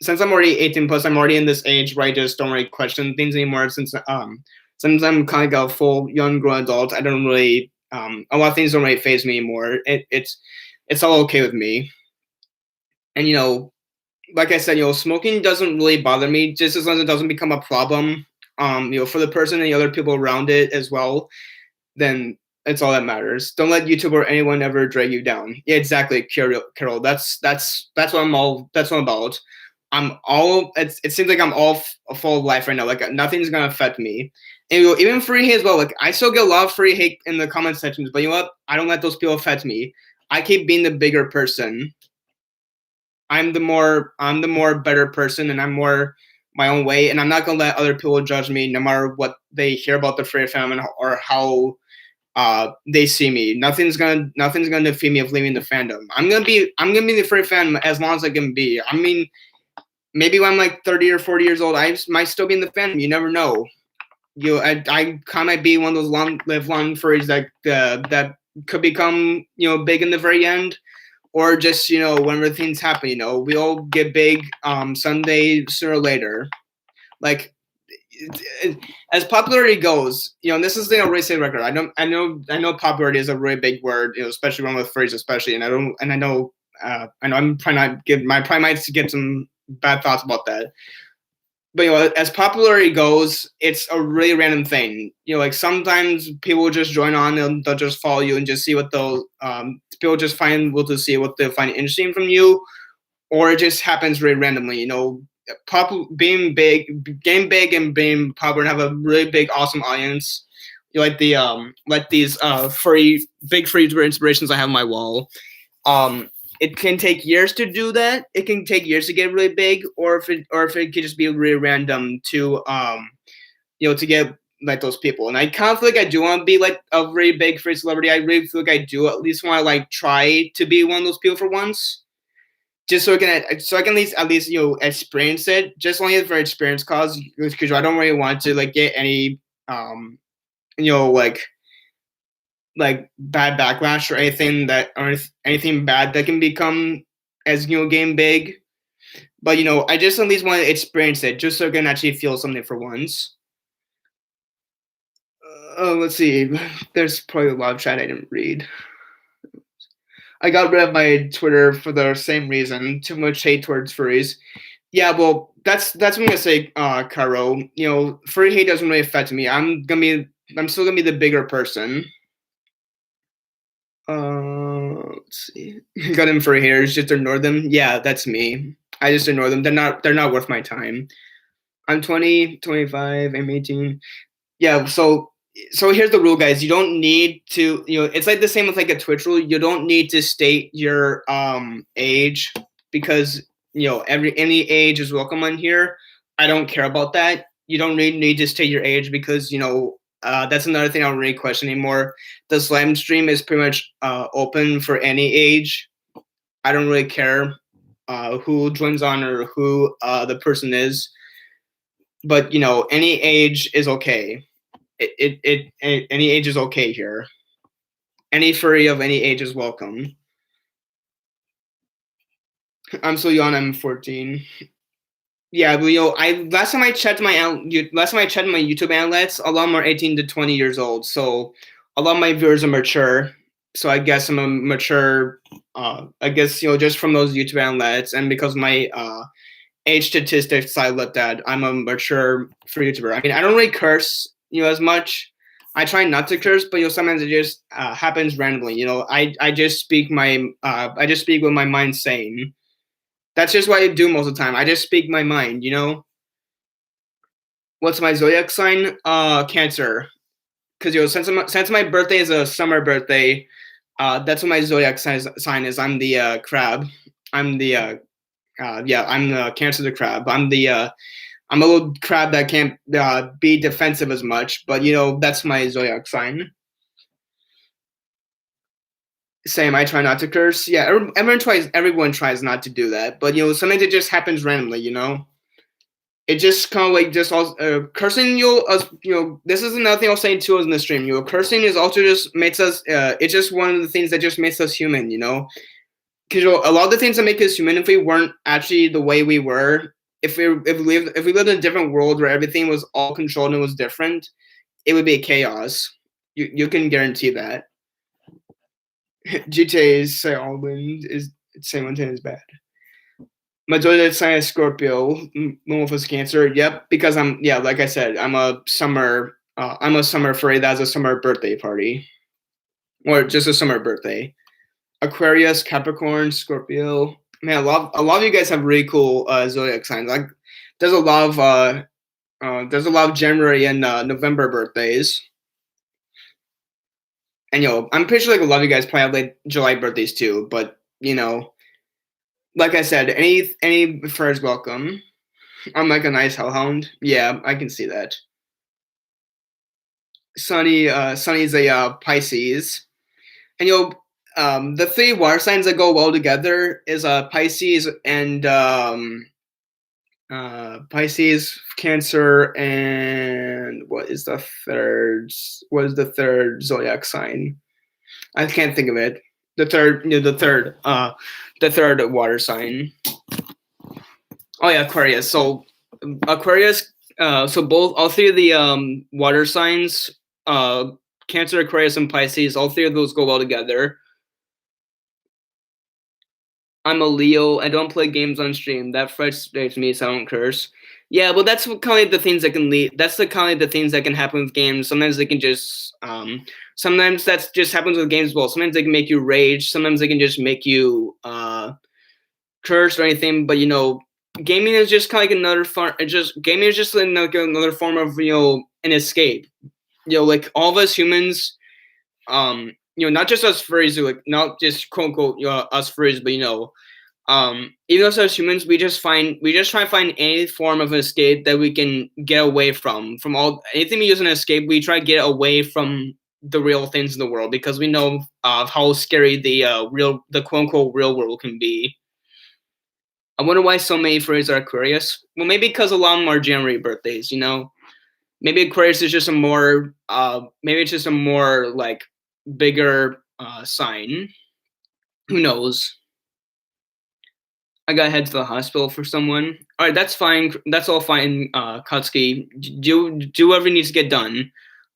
since I'm already 18 plus, I'm already in this age where I just don't really question things anymore. Since I'm kind of like a full young grown adult, I don't really a lot of things don't really faze me anymore. It's all okay with me, and like I said, smoking doesn't really bother me just as long as it doesn't become a problem. For the person and the other people around it as well, then it's all that matters. Don't let YouTube or anyone ever drag you down. Yeah, exactly, Carol. That's what I'm all. That's what I'm about. I'm all. It seems like I'm all full of life right now. Like nothing's gonna affect me. And even free hate as well. Like I still get a lot of free hate in the comment sections, but you know what? I don't let those people affect me. I keep being the bigger person. I'm the more better person, and I'm more my own way, and I'm not gonna let other people judge me, no matter what they hear about the free fam or how they see me. Nothing's gonna defeat me of leaving the fandom. I'm gonna be the free fan as long as I can be. I mean, maybe when I'm like 30 or 40 years old, I might still be in the fandom. You never know. I kind of be one of those live long furries that could become big in the very end, or just whenever things happen. We all get big someday, sooner or later. Like as popularity goes, and this is the racing record. I know popularity is a really big word, especially one with furries, especially, and I know I'm probably not get my probably might get some bad thoughts about that. But as popularity goes, it's a really random thing. Like sometimes people will just join on and they'll just follow you and just see what they'll people just will to see what they'll find interesting from you, or it just happens really randomly. Being big, getting big, and being popular and have a really big, awesome audience. Like these big free inspirations I have on my wall. It can take years to do that. It can take years to get really big, or if it could just be really random to get like those people. And I kind of feel like I do want to be like a very big furry celebrity. I really feel like I do at least want to like try to be one of those people for once, just so I can at least experience it. Just only for experience cause, because I don't really want to like get any um like bad backlash or anything bad that can become as game big. But I just at least want to experience it, just so I can actually feel something for once. Let's see. There's probably a lot of chat I didn't read. I got rid of my Twitter for the same reason. Too much hate towards furries. Yeah, well, that's what I'm gonna say, Caro. Furry hate doesn't really affect me. I'm still gonna be the bigger person. Let's see. Got him for haters. Just ignore them. Yeah, that's me. I just ignore them. They're not worth my time. I'm 20, 25. I'm 18. Yeah. So here's the rule, guys. You don't need to. It's like the same with like a Twitch rule. You don't need to state your age, because any age is welcome on here. I don't care about that. You don't really need to state your age, because that's another thing I don't really question anymore. The Slam stream is pretty much open for any age. I don't really care who joins on or who the person is, but any age is okay. Any age is okay here. Any furry of any age is welcome. I'm so young. I'm 14. Yeah, but last time I checked my YouTube analytics, a lot more 18 to 20 years old. So a lot of my viewers are mature. So I guess I'm a mature. I guess just from those YouTube analytics, and because my age statistics I looked at, I'm a mature for YouTuber. I mean, I don't really curse as much. I try not to curse, but sometimes it just happens randomly. I just speak with my mind sane. That's just what I do most of the time. I just speak my mind, What's my zodiac sign? Cancer. Because since my birthday is a summer birthday, that's what my zodiac sign is. I'm the crab. I'm the I'm the Cancer the crab. I'm a little crab that can't be defensive as much, but that's my zodiac sign. Same. I try not to curse. Yeah, everyone tries not to do that, but sometimes it just happens randomly. It just kind of like just all cursing. This is another thing I'll say too in the stream. Cursing is also just makes us. It's just one of the things that just makes us human. Because a lot of the things that make us human, if we weren't actually the way we were, if we lived in a different world where everything was all controlled and was different, it would be chaos. You can guarantee that. GTA's say all wind is saying one thing is bad. My zodiac sign is Scorpio. Moon was Cancer. Yep, because like I said, I'm a summer furry. That's a summer birthday party, or just a summer birthday. Aquarius, Capricorn, Scorpio. Man, a lot of you guys have really cool zodiac signs. Like, there's a lot of January and November birthdays. And I'm pretty sure like a lot of you guys probably have like July birthdays too. But like I said, any furs welcome. I'm like a nice hellhound. Yeah, I can see that. Sunny's a Pisces, and the three water signs that go well together is Pisces and Pisces, Cancer, and what is the third zodiac sign? I can't think of it. The third water sign. Oh yeah, Aquarius. So Aquarius. So all three of the water signs, Cancer, Aquarius, and Pisces, all three of those go well together. I'm a Leo. I don't play games on stream. That frustrates me, so I don't curse. Yeah, well, that's kind of like the things that can lead. That's the kind of the things that can happen with games. Sometimes they can just. Sometimes that just happens with games as well. Sometimes they can make you rage. Sometimes they can just make you curse or anything. But gaming is just kind of like another form. Gaming is just like another form of an escape. Like all of us humans, not just us furries, like not just quote unquote us furries, but Even though as humans, we just try to find any form of escape that we can get away from all anything we use an escape. We try to get away from the real things in the world because we know how scary the quote unquote real world can be. I wonder why so many furries are Aquarius. Well, maybe because a lot of them are January birthdays. Maybe Aquarius is just a more maybe it's just a more like bigger sign. Who knows? I gotta head to the hospital for someone. All right, that's fine. That's all fine, Kutsuki. Do whatever needs to get done.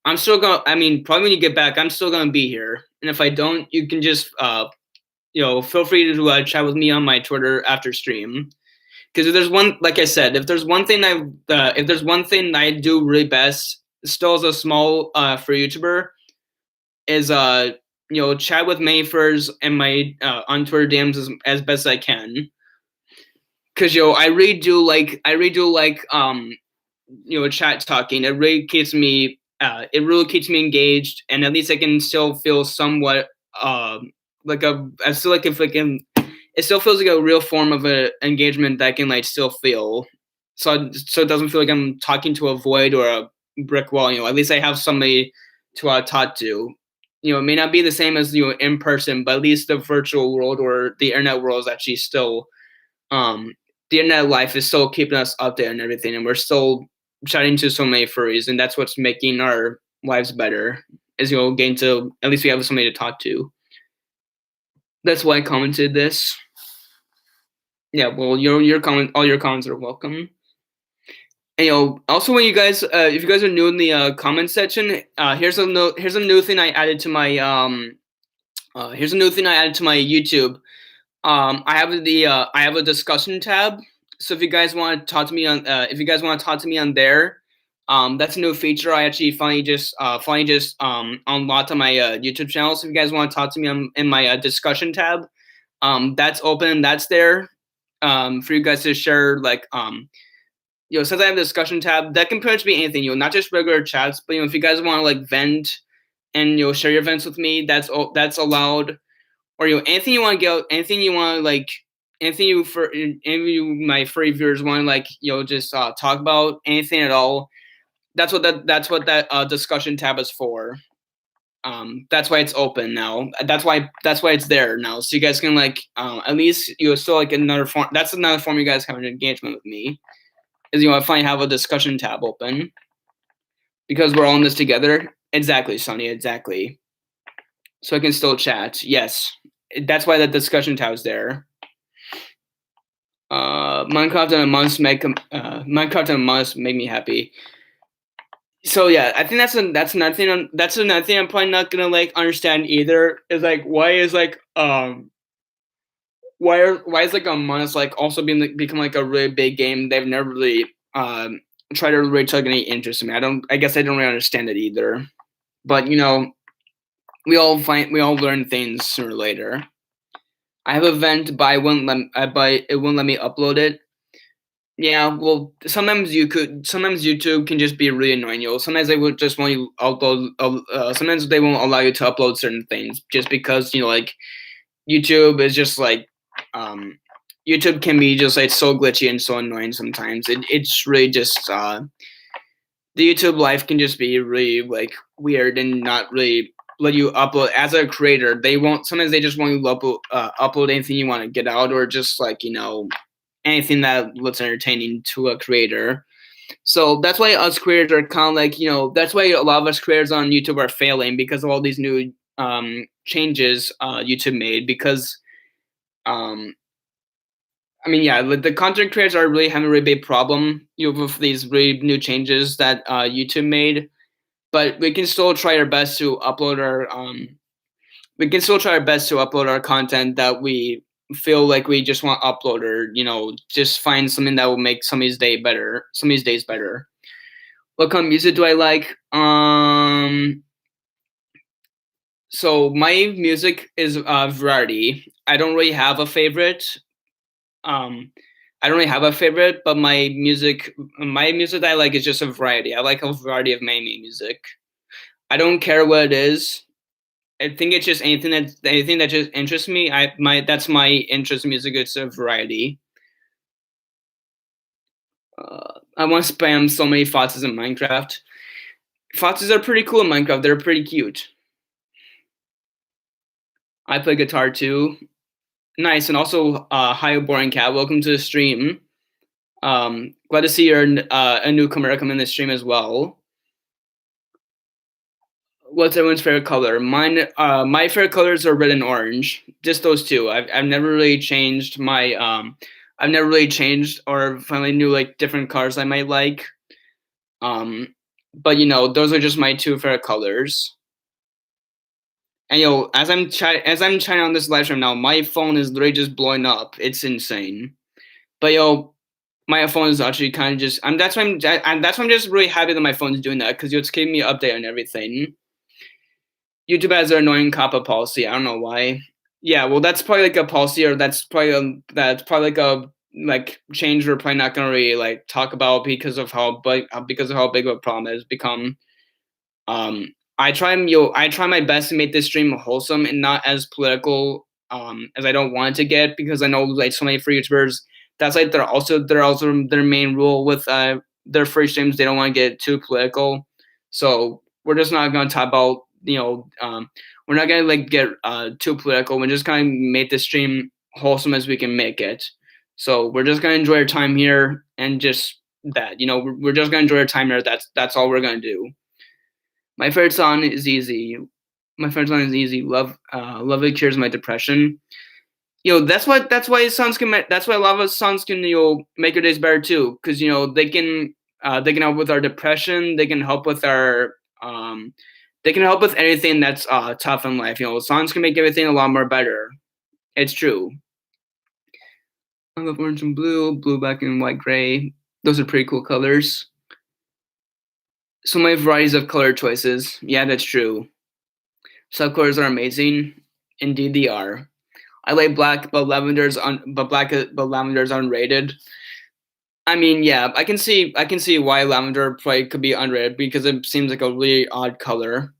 I'm still gonna. I mean, probably when you get back, I'm still gonna be here. And if I don't, you can just feel free to chat with me on my Twitter after stream. Because if there's one, like I said, if there's one thing I do really best, still as a small for YouTuber, is chat with Mayfers and my on Twitter DMs as best as I can. Because I really do like chat talking. It really keeps me engaged, and at least I can still feel somewhat like I feel like if I can, it still feels like a real form of a engagement that I can like still feel. So it doesn't feel like I'm talking to a void or a brick wall. At least I have somebody to talk to. It may not be the same as in person, but at least the virtual world or the internet world is actually still the internet life is still keeping us updated and everything, and we're still chatting to so many furries, and that's what's making our lives better. Is getting to at least we have somebody to talk to. That's why I commented this. Yeah, well, all your comments are welcome. And also when you guys, if you guys are new in the comment section, here's a new thing I added to my YouTube. I have a discussion tab. So if you guys want to talk to me on there, that's a new feature I actually finally just unlocked on my YouTube channel. So if you guys want to talk to me in my discussion tab, that's open. That's there for you guys to share since I have a discussion tab, that can pretty much be anything, not just regular chats, but if you guys want to like vent and share your events with me, that's allowed. Or anything you want to get, anything you want to like, anything you my furry viewers want to like, just talk about anything at all. That's what that discussion tab is for. That's why it's open now. That's why it's there now. So you guys can like, at least still like another form. That's another form you guys have an engagement with me. Is I finally have a discussion tab open because we're all in this together. Exactly, Sonny. Exactly. So I can still chat. Yes. That's why that discussion tab is there. Minecraft and a month make me happy. So yeah, I think that's another thing. That's another thing I'm probably not gonna like understand either. Is like why is like a month like also become like a really big game? They've never really tried to really take any interest in me. I guess I don't really understand it either. But we all learn things sooner or later. I have an event, but it wouldn't let me upload it. Yeah, well, sometimes YouTube can just be really annoying. Sometimes they would just want you upload. Sometimes they won't allow you to upload certain things just because like YouTube is just like YouTube can be just like so glitchy and so annoying sometimes. It's really just the YouTube life can just be really like weird and not really let you upload as a creator. Sometimes they just want you to upload anything you want to get out, or just like anything that looks entertaining to a creator. So that's why us creators are kind of like that's why a lot of us creators on YouTube are failing, because of all these new changes YouTube made. Because I mean, yeah, the content creators are really having a really big problem with these really new changes that YouTube made. But we can still try our best to upload our content that we feel like we just want to upload, or just find something that will make somebody's days better. What kind of music do I like? So my music is variety. I don't really have a favorite. But my music that I like is just a variety. I like a variety of my music. I don't care what it is. I think it's just anything that just interests me. That's my interest in music. It's a variety. I want to spam so many foxes in Minecraft. Foxes are pretty cool in Minecraft. They're pretty cute. I play guitar too. Nice, and also hi, boring cat. Welcome to the stream. Glad to see you're a newcomer coming in the stream as well. What's everyone's favorite color? My favorite colors are red and orange. Just those two. I've never really changed my I've never really changed or finally knew like different colors I might like. But those are just my two favorite colors. And as I'm trying on this live stream now, my phone is literally just blowing up. It's insane. But my phone is actually kind of just. That's why I'm just really happy that my phone is doing that because it's keeping me updated on everything. YouTube has their annoying COPPA policy. I don't know why. Yeah, well, that's probably like a policy, or that's probably like a change we're probably not gonna really like talk about because of how big of a problem it has become. I try my best to make this stream wholesome and not as political as I don't want it to get, because I know like so many free YouTubers, that's like their main rule with their free streams. They don't want to get too political, so we're just not going to talk about we're not going to like get too political. We're just going to make the stream wholesome as we can make it. So we're just going to enjoy our time here, and just that we're just going to enjoy our time here. That's all we're going to do. My favorite song is easy. Love It Cures My Depression. That's why a lot of songs can make your days better too, because they can help with our depression. They can help with anything that's tough in life. Songs can make everything a lot more better. It's true. I love orange and blue, black and white, gray. Those are pretty cool colors. So many varieties of color choices. Yeah, that's true. Subcolors are amazing. Indeed, they are. I like black, but lavenders unrated. I mean, yeah, I can see why lavender probably could be unrated, because it seems like a really odd color.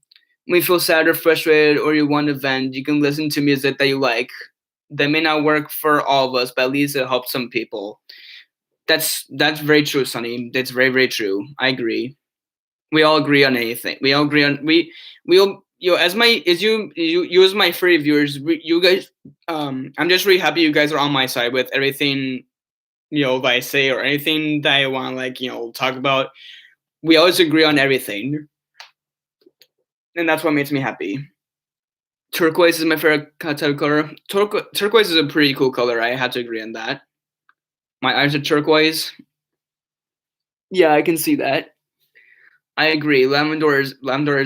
When you feel sad or frustrated or you want to vent, you can listen to music that you like. That may not work for all of us, but at least it helps some people. That's very true, Sonny. That's very, very true. I agree. We all agree on anything. We all agree on we all as you as my free viewers, you guys. I'm just really happy you guys are on my side with everything that I say, or anything that I want to talk about. We always agree on everything, and that's what makes me happy. Turquoise is my favorite type of color. Turquoise is a pretty cool color. I have to agree on that. My eyes are turquoise. Yeah, I can see that. I agree. Lavender is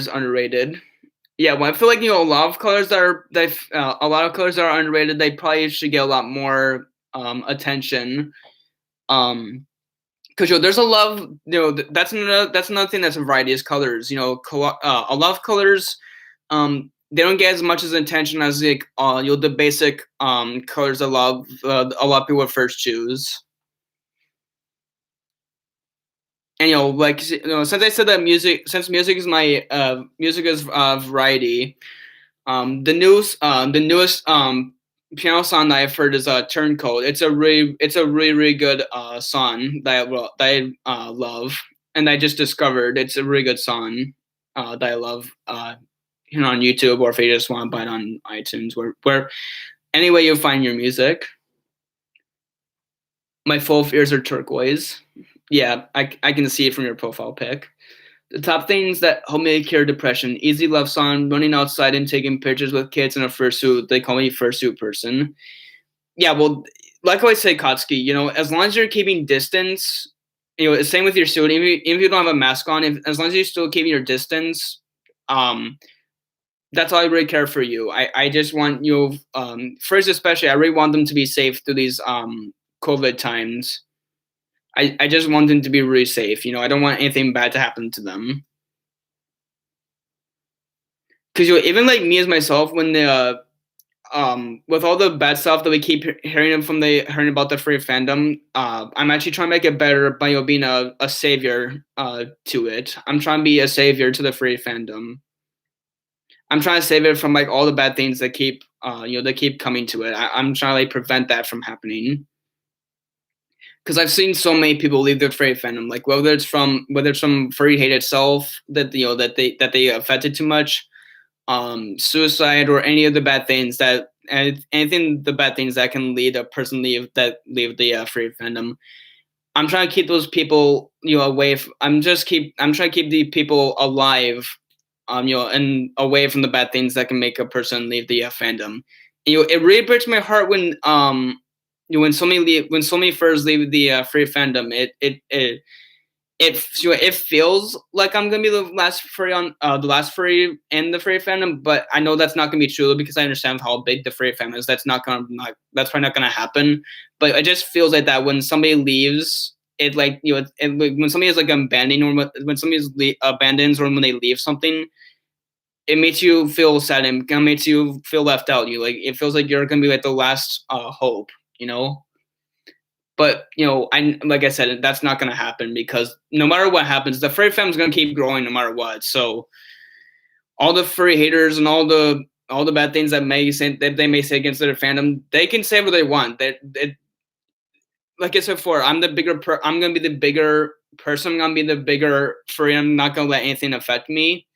underrated. Yeah, well, I feel like a lot of colors that are underrated. They probably should get a lot more attention. Because there's a lot of that's another thing that's a variety is colors. A lot of colors they don't get as much as attention as like the basic colors a lot of people first choose. And since I said that music is my variety, the newest piano song that I've heard is Turncoat. It's a really good song that I love, and I just discovered it's a really good song that I love on YouTube, or if you just want to buy it on iTunes, where any way you find your music. My full ears are turquoise. Yeah, I can see it from your profile pic. The top things that help me cure depression: easy love song, running outside and taking pictures with kids in a fursuit. They call me fursuit person. Yeah, well, like I say, Kotsky, as long as you're keeping distance, same with your suit. Even if you don't have a mask on, as long as you're still keeping your distance, that's all I really care for you. I just want first especially, I really want them to be safe through these COVID times. I just want them to be really safe. I don't want anything bad to happen to them. Because even like me as myself, when the with all the bad stuff that we keep hearing about the free fandom, I'm actually trying to make it better by being a savior to it. I'm trying to be a savior to the free fandom. I'm trying to save it from like all the bad things that keep that keep coming to it. I'm trying to like prevent that from happening. Because I've seen so many people leave their furry fandom, like whether it's from furry hate itself that that they affected too much, suicide or any of the bad things that anything the bad things that can lead a person leave the furry fandom. I'm trying to keep those people away. I'm trying to keep the people alive, and away from the bad things that can make a person leave the fandom. It really breaks my heart when when so many furs leave the free fandom. It feels like I'm gonna be the last furry on the last furry in the furry fandom, but I know that's not gonna be true because I understand how big the furry fandom is. That's probably not gonna happen. But it just feels like that when somebody leaves, it like when somebody is like abandoning or when somebody abandons or when they leave something, it makes you feel sad and kind of makes you feel left out. It feels like you're gonna be like the last hope, you know. But I like I said, that's not gonna happen because no matter what happens, the furry fam is gonna keep growing no matter what. So all the furry haters and all the bad things that they may say against their fandom, they can say what they want. Like I said before, I'm gonna be the bigger person. I'm gonna be the bigger furry. I'm not gonna let anything affect me.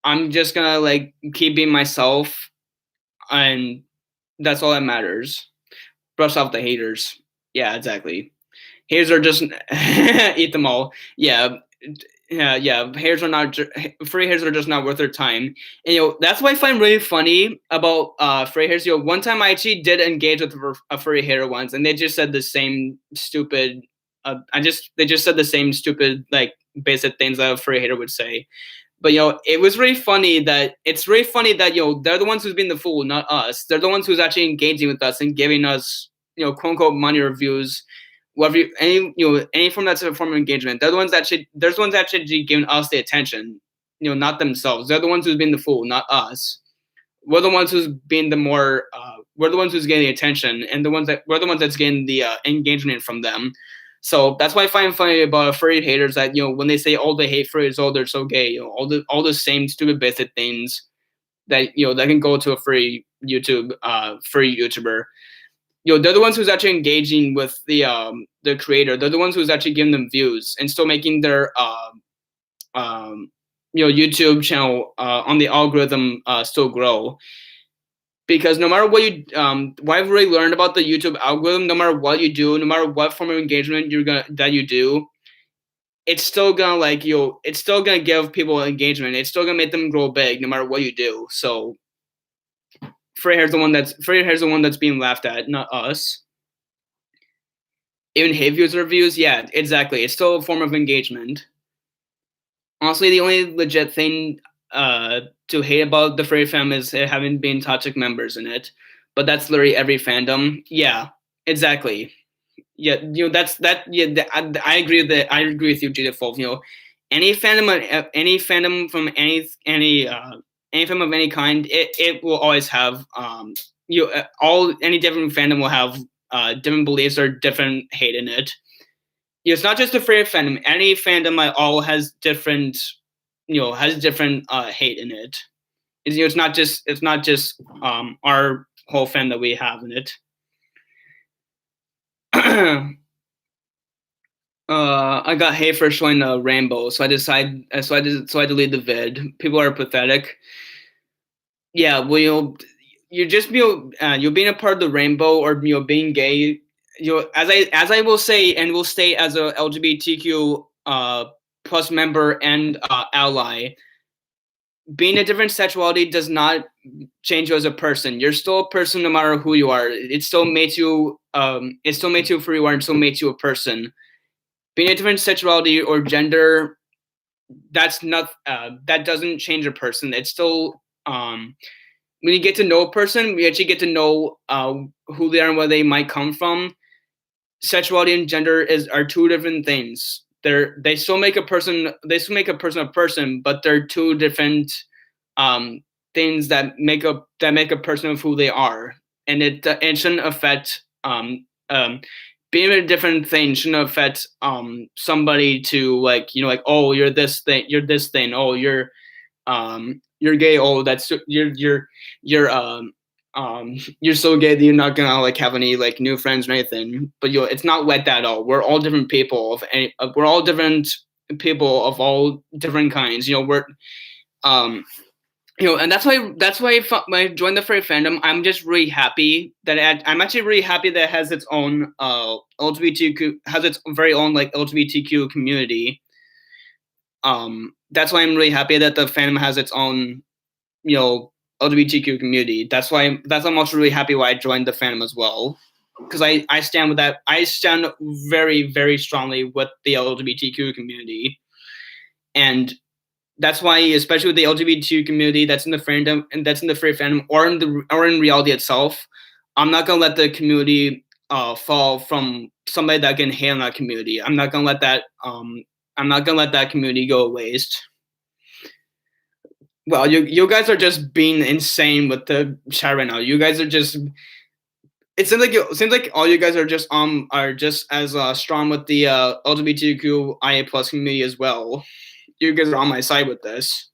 I'm just gonna like keep being myself, and that's all that matters. Brush off the haters. Yeah, exactly. Haters are just eat them all. Yeah, yeah. Haters are not free. Haters are just not worth their time. And that's what I find really funny about free haters. One time I actually did engage with a furry hater once, and they just said the same stupid. They just said the same stupid like basic things that a furry hater would say. But it was really funny that they're the ones who's being the fool, not us. They're the ones who's actually engaging with us and giving us quote unquote money reviews, whatever any form that's a form of engagement. They're the ones that should be giving us the attention, not themselves. They're the ones who's being the fool, not us. We're the ones who's being the more we're the ones who's getting the attention, and we're the ones that's getting the engagement from them. So that's why I find funny about furry haters that when they say all they hate furries, oh they're so gay, all the same stupid basic things that that can go to a free free YouTuber. They're the ones who's actually engaging with the creator. They're the ones who's actually giving them views and still making their YouTube channel on the algorithm still grow. Because no matter what what I've really learned about the YouTube algorithm, no matter what you do, no matter what form of engagement that you do, it's still gonna it's still gonna give people engagement. It's still gonna make them grow big, no matter what you do. So free hair's the one that's being laughed at, not us. Even hate views or views, yeah, exactly. It's still a form of engagement. Honestly, the only legit thing to hate about the furry fam is having been toxic members in it. But that's literally every fandom. Yeah, exactly. Yeah, that's that. Yeah, I agree with that. I agree with you, Judith Wolf. Any fandom from any fandom of any kind, it will always have all any different fandom will have different beliefs or different hate in it. It's not just a furry fandom. Any fandom at all has different hate in it. It's not just our whole fan that we have in it. I got hate for showing a rainbow, so I deleted the vid. People are pathetic. Yeah, well, you're just you're being a part of the rainbow or being gay. As I will say and will stay as a LGBTQ plus member and ally, being a different sexuality does not change you as a person. You're still a person no matter who you are. It still makes you who you are and still makes you a person. Being a different sexuality or gender, that's not that doesn't change a person. It's still when you get to know a person, we actually get to know who they are and where they might come from. Sexuality and gender are two different things. They still make a person a person, but they're two different things that make a person of who they are, and it shouldn't affect being a different thing shouldn't affect somebody to like oh you're this thing, oh you're gay. Oh, that's you're you're so gay that you're not gonna like have any like new friends or anything. But it's not like that at all. We're all different people we're all different people of all different kinds. We're um and that's why when I joined the furry fandom, I'm just really happy that I'm actually really happy that it has its own LGBTQ has its very own like LGBTQ community. That's why I'm really happy that the fandom has its own LGBTQ community. That's I'm also really happy why I joined the fandom as well, because I stand with that. I stand very, very strongly with the LGBTQ community, and that's why, especially with the LGBTQ community that's in the fandom and that's in the furry fandom or in reality itself, I'm not gonna let the community fall from somebody that can hate on that community. I'm not gonna let that community go to waste. Well, you guys are just being insane with the chat right now. You guys are just. It seems like all you guys are just as strong with the LGBTQIA plus community as well. You guys are on my side with this.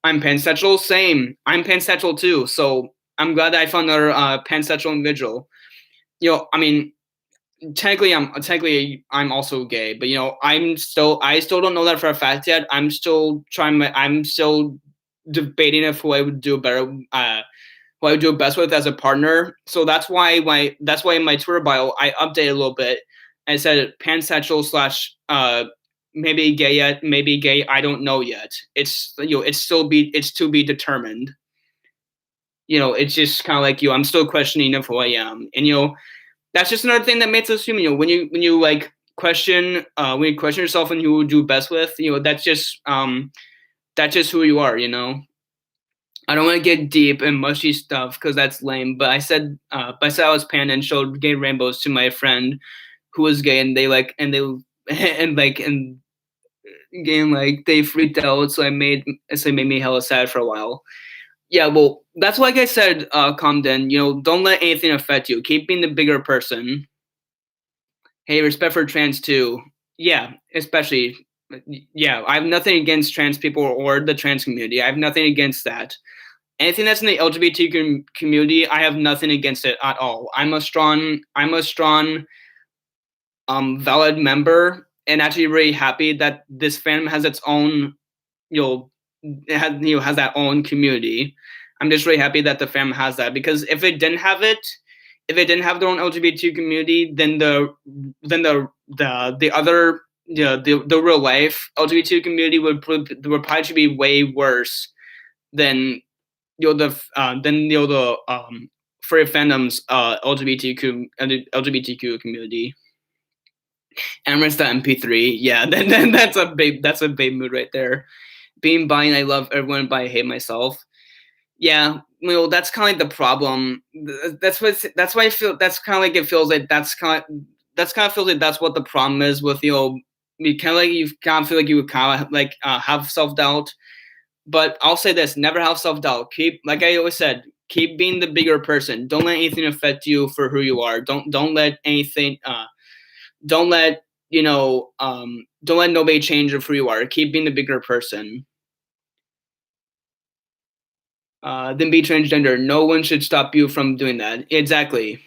I'm pansexual, same. I'm pansexual too, so I'm glad that I found another pansexual individual. I mean, technically I'm also gay, but I still don't know that for a fact yet. I'm still debating if who I would do better, who I would do best with as a partner. So that's why in my Twitter bio I updated a little bit. I said pansexual / maybe gay yet, maybe gay. I don't know yet. It's it's to be determined. It's just kind of like I'm still questioning of who I am, and that's just another thing that makes us human. When you like question yourself and who you do best with, that's just who you are. I don't want to get deep and mushy stuff because that's lame. But I said I was pan and showed gay rainbows to my friend who was gay, and they they freaked out. So it made me hella sad for a while. Yeah, well, that's like I said, Comden. Don't let anything affect you. Keep being the bigger person. Hey, respect for trans too. Yeah, especially. Yeah, I have nothing against trans people or the trans community. I have nothing against that. Anything that's in the LGBT community, I have nothing against it at all. I'm a strong, valid member, and actually really happy that this fandom has its own, has that own community. I'm just really happy that the fandom has that, because if it didn't have their own LGBT community, then the other the real life LGBT community would probably be way worse than the furry fandom's LGBTQ community. Emirates the MP3, yeah, then that's a babe mood right there. Being bi, and I love everyone, but I hate myself. Yeah, that's kind of like the problem. That's why I feel that's kind of like it feels like that's kind of feels like that's what the problem is with you kind of like you kind of feel like you would kind of like have self doubt. But I'll say this: never have self doubt. Keep, like I always said, keep being the bigger person. Don't let anything affect you for who you are. Don't let anything. Don't let don't let nobody change who you are. Keep being the bigger person. Then be transgender. No one should stop you from doing that. Exactly.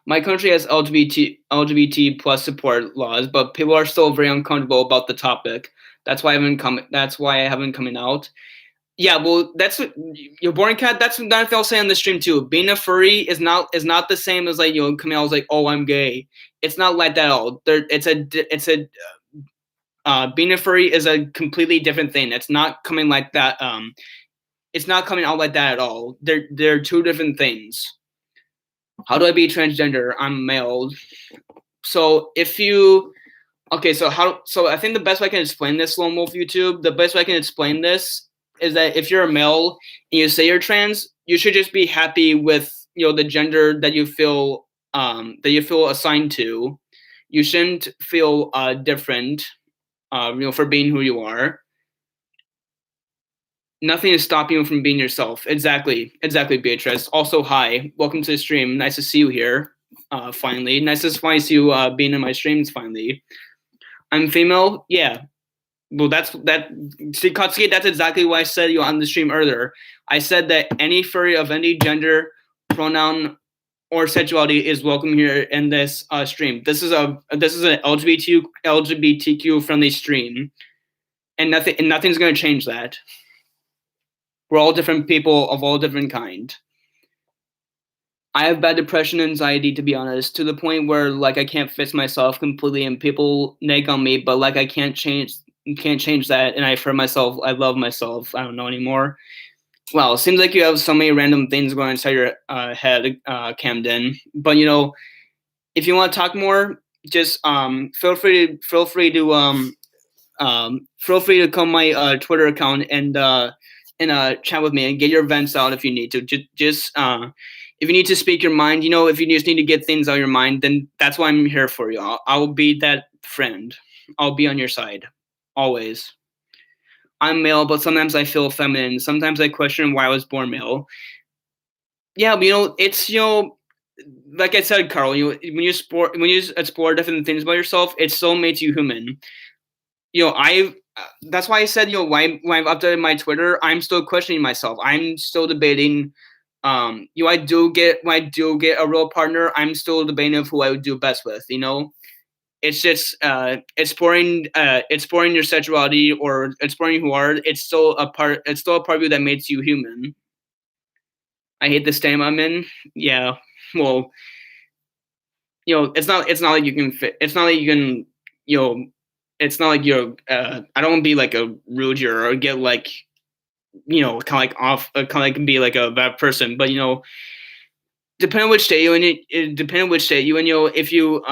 My country has LGBT plus support laws, but people are still very uncomfortable about the topic. That's why I haven't coming out. Yeah, well, that's what your boring cat. That's what I'll say on the stream too. Being a furry is not the same as like coming out as like, oh, I'm gay. It's not like that at all. Being a furry is a completely different thing. It's not coming like that. It's not coming out like that at all. They're two different things. How do I be transgender? I'm male. So if you so I think the best way I can explain this, Lone Wolf YouTube, the best way I can explain this is that if you're a male and you say you're trans, you should just be happy with the gender that you feel assigned to. You shouldn't feel different for being who you are. Nothing is stopping you from being yourself. Exactly, Beatrice. Also, hi, welcome to the stream. Nice to see you here. Finally, nice to see you being in my streams. Finally, I'm female. Yeah, Well, see, Katsuki, that's exactly why I said on the stream earlier. I said that any furry of any gender, pronoun, or sexuality is welcome here in this stream. This is an LGBTQ friendly stream, and nothing's going to change that. We're all different people of all different kind. I have bad depression and anxiety, to be honest, to the point where like I can't fix myself completely, and people nag on me, but like I can't change that, and I fear myself. I love myself. I don't know anymore. Well, it seems like you have so many random things going inside your head, Camden. But if you want to talk more, just feel free to come my Twitter account and chat with me and get your vents out if you need to. Just if you need to speak your mind, if you just need to get things out of your mind, then that's why I'm here for you. I will be that friend. I'll be on your side, always. I'm male, but sometimes I feel feminine. Sometimes I question why I was born male. Yeah, but it's like I said, Carl. When you explore different things about yourself, it still makes you human. That's why I said, when I've updated my Twitter, I'm still questioning myself. I'm still debating. I do get when I do get a real partner, I'm still debating of who I would do best with. It's just exploring your sexuality or exploring who you are. It's still a part of you that makes you human. I hate the state I'm in. Yeah, well, it's not like you can fit. It's not like you can, it's not like you're. I don't want to be like a rude here or get like, kind of like off, kind of like be like a bad person. But depending on which state you in, if you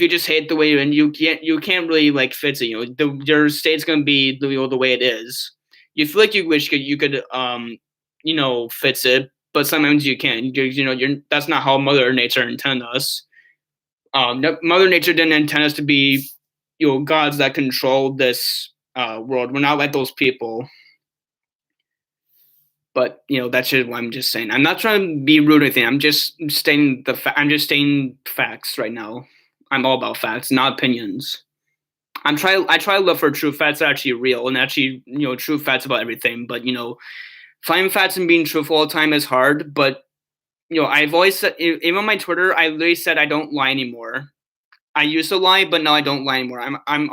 just hate the way you're in, you can't really like fix it. Your state's gonna be the way it is. You feel like you wish you could fix it, but sometimes you can't. That's not how Mother Nature intended us. Mother Nature didn't intend us to be, gods that control this world. We're not like those people. But that's just what I'm just saying. I'm not trying to be rude or anything. I'm just stating I'm just stating facts right now. I'm all about facts, not opinions. I try to look for true facts that are actually real and actually true facts about everything. But finding facts and being truthful all the time is hard. But I've always said, even on my Twitter, I literally said I don't lie anymore. I used to lie, but now I don't lie anymore. I'm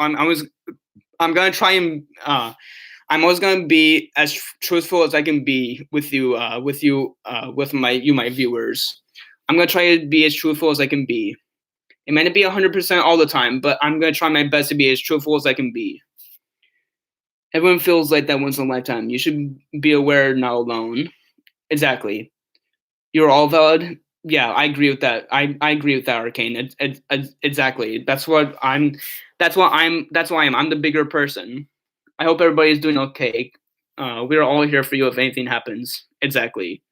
gonna try and I'm always gonna be as truthful as I can be with you, with my viewers. I'm gonna try to be as truthful as I can be. It may not be 100% all the time, but I'm gonna try my best to be as truthful as I can be. Everyone feels like that once in a lifetime. You should be aware, not alone. Exactly. You're all valid. Yeah, I agree with that. I agree with that, Arcane. Exactly. That's what I'm. That's why I'm. I'm the bigger person. I hope everybody's doing okay. We're all here for you if anything happens. Exactly.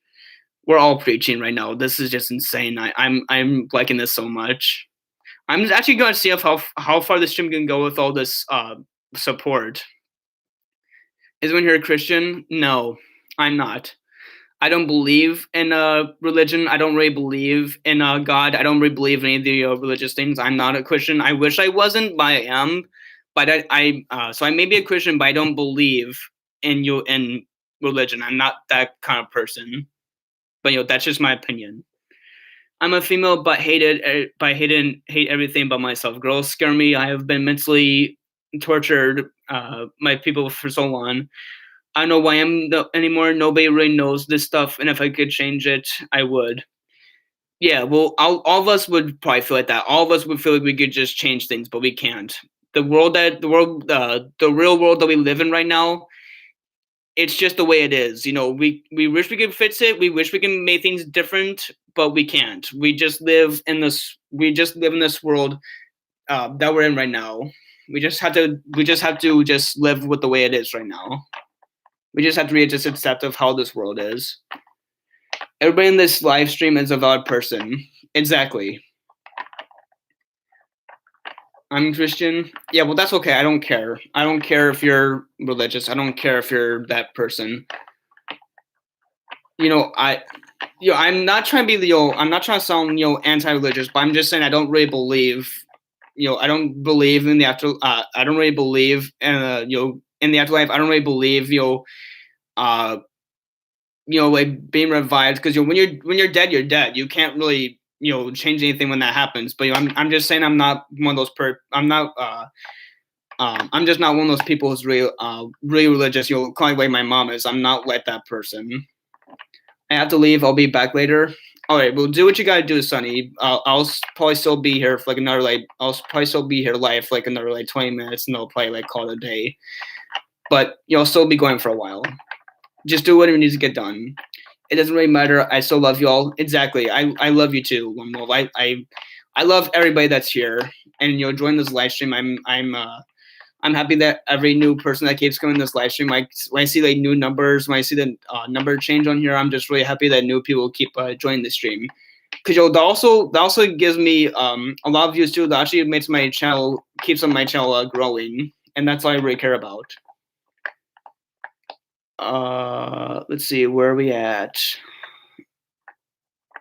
We're all preaching right now. This is just insane. I'm liking this so much. I'm actually going to see how far this stream can go with all this support. Is anyone here a Christian? No, I'm not. I don't believe in religion. I don't really believe in God. I don't really believe in any of the religious things. I'm not a Christian. I wish I wasn't, but I am. But so I may be a Christian, but I don't believe in religion. I'm not that kind of person. But that's just my opinion. I'm a female, but hate everything but myself. Girls scare me. I have been mentally tortured by people for so long. I don't know why I'm anymore. Nobody really knows this stuff, and if I could change it, I would. Yeah, well, all of us would probably feel like that. All of us would feel like we could just change things, but we can't. The real world that we live in right now, it's just the way it is. We wish we could fix it. We wish we can make things different, but we can't. We just live in this. We just live in this world that we're in right now. We just have to just live with the way it is right now. We just have to be just accepting of how this world is. Everybody in this live stream is a valid person. Exactly. I'm Christian. Yeah, well, that's okay. I don't care. I don't care if you're religious. I don't care if you're that person. I'm not trying to be I'm not trying to sound anti-religious, but I'm just saying I don't really believe I don't believe in the after. I don't really believe in the afterlife. I don't really believe uh, like being revived because when you're dead, you're dead. You can't really change anything when that happens. But I'm just saying I'm not one of those I'm not I'm just not one of those people who's really religious. Kind of like my mom is. I'm not like that person. I have to leave. I'll be back later. All right, well, do what you gotta do, Sonny. I'll probably still be here for like another I'll probably still be here live for like another 20 minutes, and I'll probably like call it a day. But I'll still be going for a while. Just do whatever needs to get done. It doesn't really matter. I still love y'all. Exactly. I love you too, Lone Wolf. I love everybody that's here, and join this live stream. I'm happy that every new person that keeps coming to this live stream, like when I see like new numbers, when I see the number change on here, I'm just really happy that new people keep joining the stream. Because that also gives me a lot of views too. That actually makes my channel keeps my channel growing, and that's all I really care about. Let's see, where are we at?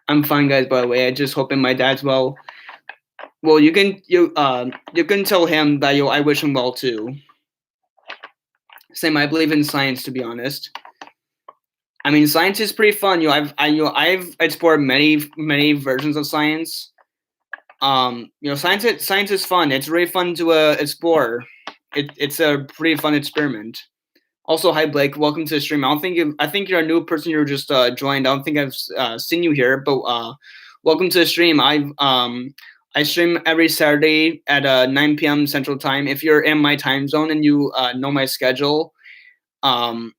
I'm fine, guys. By the way, I just hoping my dad's well. Well, you can tell him that I wish him well too. Same, I believe in science, to be honest. I mean, science is pretty fun. I've explored many versions of science. Science is fun. It's really fun to explore. It's a pretty fun experiment. Also, hi Blake, welcome to the stream. I think you're a new person. You're just joined. I don't think I've seen you here, but welcome to the stream. I stream every Saturday at 9 p.m. Central Time. If you're in my time zone and you know my schedule, awesome.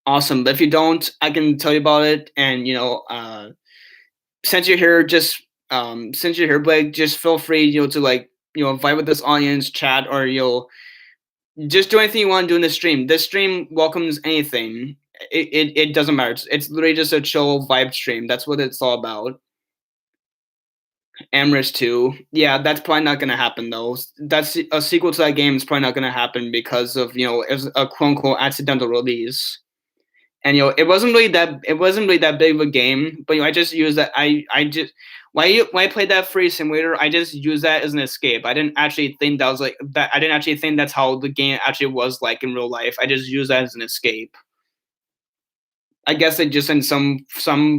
But if you don't, I can tell you about it. And since you're here, since you're here, Blake, just feel free to invite with this audience, chat, or just do anything you want to do in the stream. This stream welcomes anything. It doesn't matter. It's literally just a chill vibe stream. That's what it's all about. Amherst 2. Yeah, that's probably not going to happen, though. That's a sequel to that game. Is probably not going to happen because of, it was a quote-unquote accidental release. And, it wasn't really that big of a game, but, I just used that. When I played that free simulator, I just used that as an escape. I didn't actually think that was like that. I didn't actually think that's how the game actually was like in real life. I just used that as an escape. I guess it just in some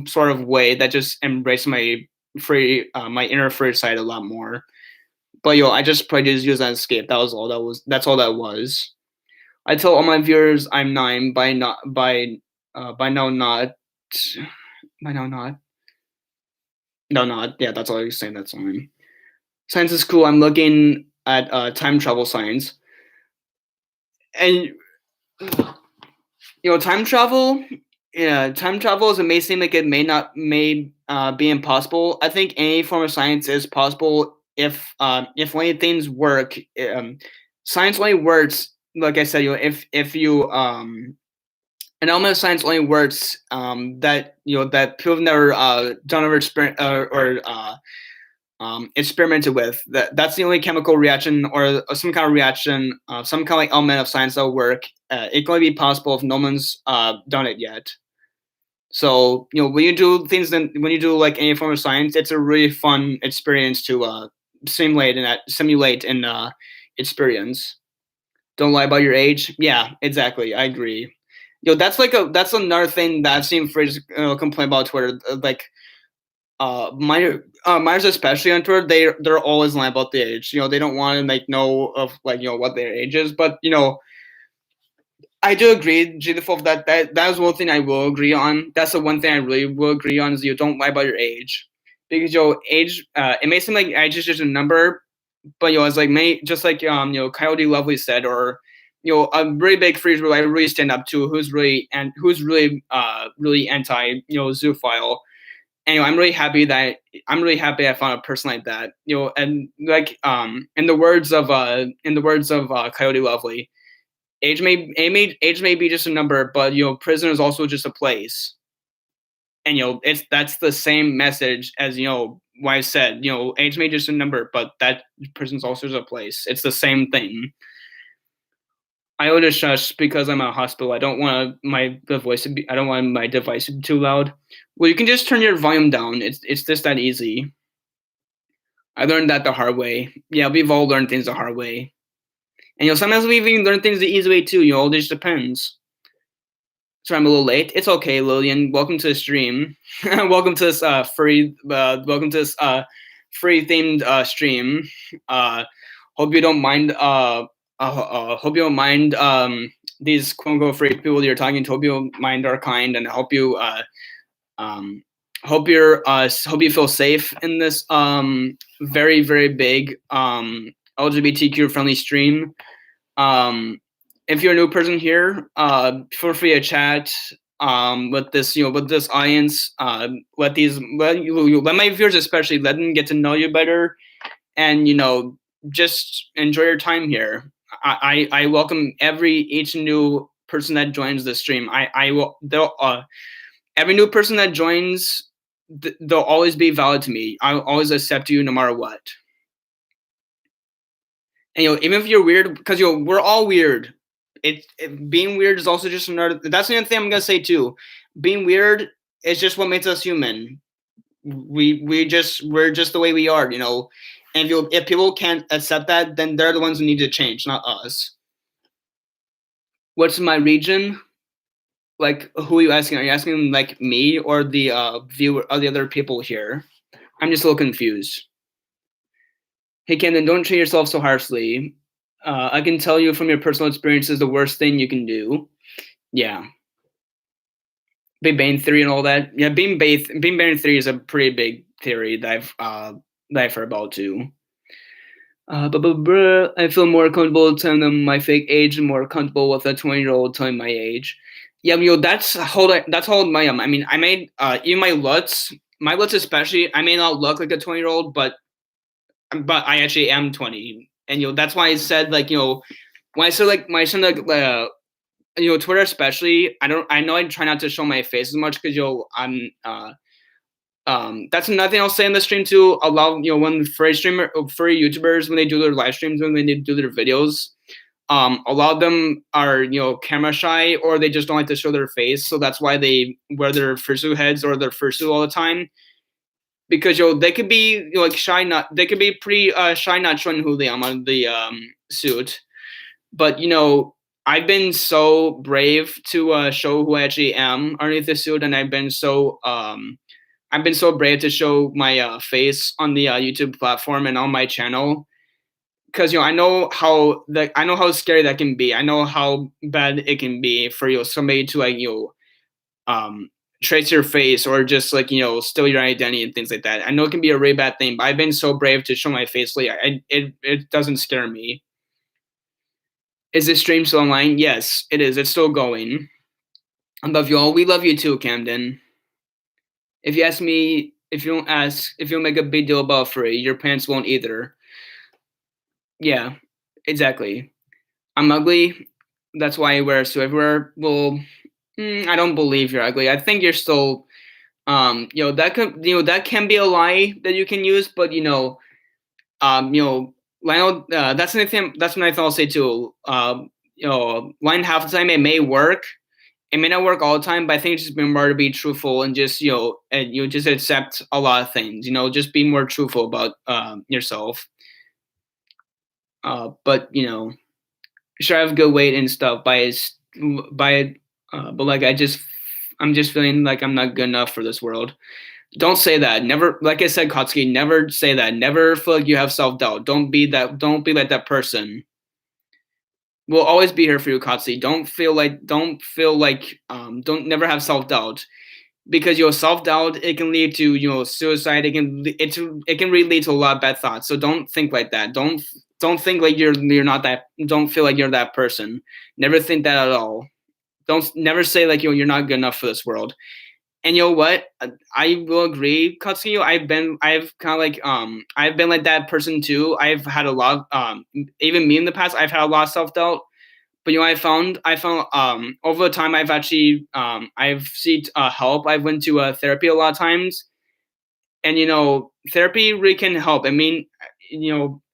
sort of way that just embraced my inner free side a lot more. But I just probably just use that escape. That's all that was. I tell all my viewers I'm 9 by now not. No, not. Yeah, that's all I was saying. That's fine. Science is cool. I'm looking at time travel science. And time travel. Yeah, time travel is amazing. Like it may be impossible. I think any form of science is possible if only things work. Science only works, like I said, if you an element of science only works that people have never done or experimented with. That's the only chemical reaction or some kind of reaction, some kind of like element of science that will work. It can only be possible if no one's done it yet. So when you do things, when you do like any form of science, it's a really fun experience to simulate and experience. Don't lie about your age. Yeah, exactly. I agree. That's another thing that I've seen Fridge complain about Twitter. Like, minors especially on Twitter, they're always lying about the age. They don't want to know of what their age is. But I do agree, Jidifov, that is one thing I will agree on. That's the one thing I really will agree on is you don't lie about your age, because age it may seem like age is just a number, but it's like just like Coyote Lovely said, or a really big freeze who I really stand up to, who's really really anti zoophile. And I'm really happy I found a person like that. And like in the words of Coyote Lovely, age may be just a number, but prison is also just a place. And that's the same message as what I said. Age may be just a number, but that prison's also just a place. It's the same thing. I would just shush because I'm at a hospital. I don't want my device to be too loud. Well, you can just turn your volume down. It's just that easy. I learned that the hard way. Yeah, we've all learned things the hard way. And sometimes we've even learned things the easy way too. It just depends. So I'm a little late. It's okay, Lillian. Welcome to the stream. Welcome to this free themed stream. Hope you don't mind. Hope you don't mind these quote unquote free people you're talking to. Hope you don't mind our kind, and hope you um, hope you feel safe in this very very big LGBTQ friendly stream. If you're a new person here, feel free to chat with this audience. Let my viewers especially let them get to know you better, and just enjoy your time here. I welcome each new person that joins the stream. I will every new person that joins, they'll always be valid to me. I'll always accept you no matter what. And even if you're weird, because we're all weird. Being weird is also just another. That's another thing I'm gonna say too. Being weird is just what makes us human. We're just the way we are, And if people can't accept that, then they're the ones who need to change, not us. What's my region? Like, who are you asking? Are you asking like me or the viewer or the other people here? I'm just a little confused. Hey, Camden, don't treat yourself so harshly. I can tell you from your personal experience is the worst thing you can do. Yeah. Big Bang Theory and all that. Yeah, Big Bang Theory is a pretty big theory that I've heard about too. I feel more comfortable telling them my fake age and more comfortable with a 20-year-old telling my age. Yeah, that's how old I am. I mean, I made even my LUTs especially. I may not look like a 20-year-old, but I actually am 20, and that's why I said when I said my son Twitter especially. I know I try not to show my face as much because I'm that's another thing I'll say in the stream too. A lot when furry YouTubers when they do their live streams when they do their videos, a lot of them are camera shy or they just don't like to show their face. So that's why they wear their fursuit heads or their fursuit all the time. Because they could be shy, they could be pretty shy, not showing who they are on the suit. But I've been so brave to show who I actually am underneath the suit, and I've been so brave to show my face on the YouTube platform and on my channel. Because I know how scary that can be. I know how bad it can be for somebody to trace your face or just steal your identity and things like that. I know it can be a really bad thing, but I've been so brave to show my face. It doesn't scare me. Is this stream still online? Yes, it is. It's still going. I love you all. We love you too, Camden. If you ask me, if you don't make a big deal about free, your parents won't either. Yeah, exactly. I'm ugly. That's why I wear a suit everywhere. Well, I don't believe you're ugly. I think you're still that can be a lie that you can use, but Lionel, that's another thing. That's what I thought I'll say too. Lying half the time it may work. It may not work all the time, but I think it's just been more to be truthful and just and just accept a lot of things. Just be more truthful about yourself. But sure, I have good weight and stuff. But I'm just feeling like I'm not good enough for this world. Don't say that. Never, like I said, Kotsky, never say that. Never feel like you have self-doubt. Don't be like that person. We'll always be here for you, Kotsky. Don't never have self-doubt. Because self-doubt, it can lead to, suicide. It can really lead to a lot of bad thoughts. So don't think like that. Don't think like you're not that, don't feel like you're that person. Never think that at all. Don't never say like, you're not good enough for this world. And you know what? I will agree, Katsuyo. I've been like that person too. I've had a lot of, even me in the past, I've had a lot of self-doubt. But I found over the time I've actually I've sought help. I've went to therapy a lot of times. And therapy really can help. I mean,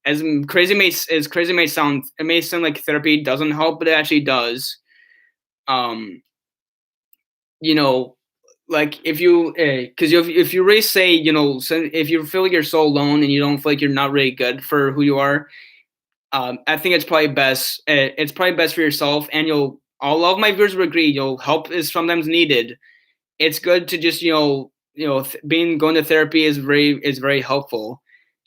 as crazy may sound, it may sound like therapy doesn't help, but it actually does. like if you because if you really say, if you feel like you're so alone and you don't feel like you're not really good for who you are, I think it's probably best. It's probably best for yourself, and you'll. All of my viewers will agree. Help is sometimes needed. It's good to just being going to therapy is very helpful.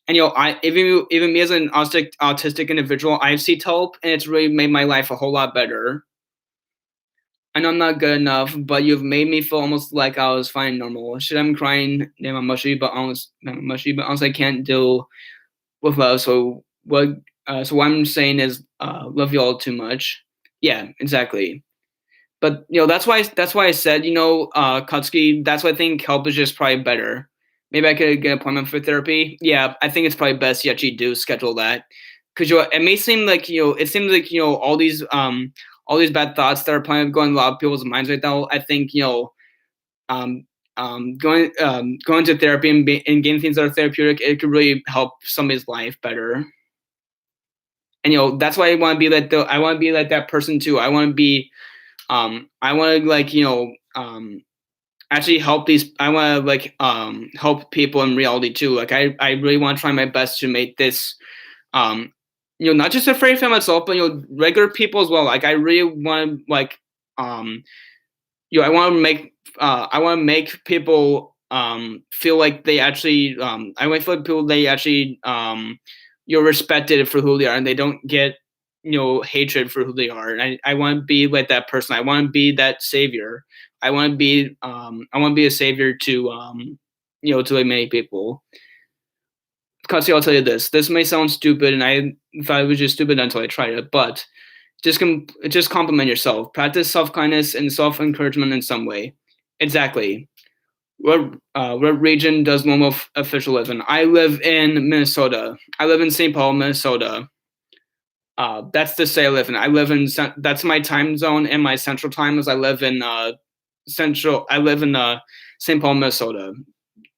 And I even me as an autistic individual, I've seeked help, and it's really made my life a whole lot better. I know I'm not good enough, but you've made me feel almost like I was fine normal. Shit, I'm crying, damn, I'm mushy, but honestly, I can't deal with love. So what I'm saying is, love you all too much. Yeah, exactly. But that's why I said, Kutsuki, that's why I think help is just probably better. Maybe I could get an appointment for therapy. Yeah, I think it's probably best you actually do schedule that, because it may seem like it seems like all these bad thoughts that are probably going in a lot of people's minds right now. I think um going to therapy and getting things that are therapeutic, it could really help somebody's life better. And that's why I want to be like that person too. I want to actually help these. I want to help people in reality too. Like I really want to try my best to make this um not just a furry fan myself, but regular people as well. Like I really want to I want to make people feel like they actually I want to feel like people they actually you're respected for who they are, and they don't get hatred for who they are. And I want to be like that person. I want to be that savior. I want to be a savior to to like many people. Kasi, I'll tell you this. This may sound stupid, and I thought it was just stupid until I tried it. But just compliment yourself. Practice self kindness and self encouragement in some way. Exactly. What region does normal official live in? I live in Minnesota. I live in St. Paul, Minnesota. That's the state I live in. That's my time zone, and my central time is I live in central. I live in St. Paul, Minnesota.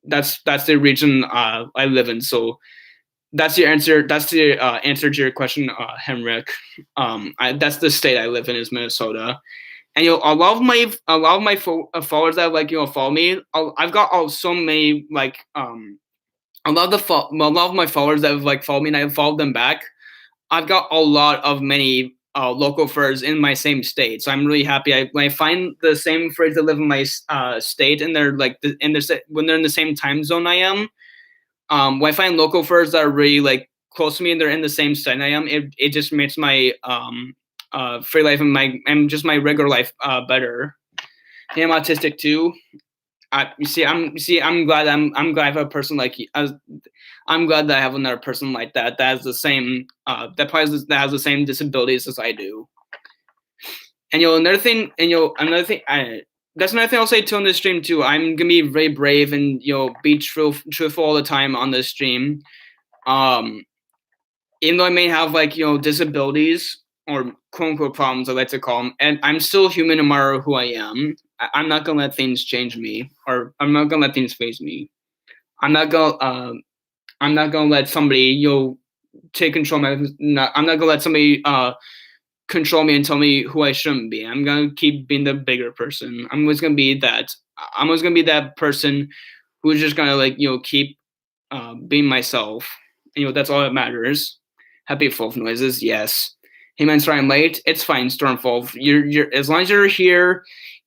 That's the region I live in. So that's your answer. That's the answer to your question, Henrik. That's the state I live in is Minnesota. And a lot of my followers that follow me. I've got so many a lot of my followers that have followed me, and I've followed them back. I've got a lot of many local furs in my same state, so I'm really happy. When I find the same furs that live in my state, and they're when they're in the same time zone I am. When I find local furs that are really close to me and they're in the same state I am, it just makes my free life and just my regular life better. Hey, I'm autistic too. I'm glad I have a person I'm glad that I have another person like that has the same that has the same disabilities as I do. And another thing that's another thing I'll say too on this stream too. I'm gonna be very brave and be truthful all the time on this stream. Um, Even though I may have disabilities or quote unquote problems, I like to call them, and I'm still human no matter who I am. I'm not gonna let things change me, or I'm not gonna let things phase me. I'm not gonna I'm not gonna let somebody take control of I'm not gonna let somebody control me and tell me who I shouldn't be. I'm gonna keep being the bigger person. I'm always gonna be that. I'm always gonna be that person who's just gonna keep being myself. And, that's all that matters. Happy Wolf noises, yes. Hey man, sorry I'm late. It's fine, Stormwolf. You're as long as you're here,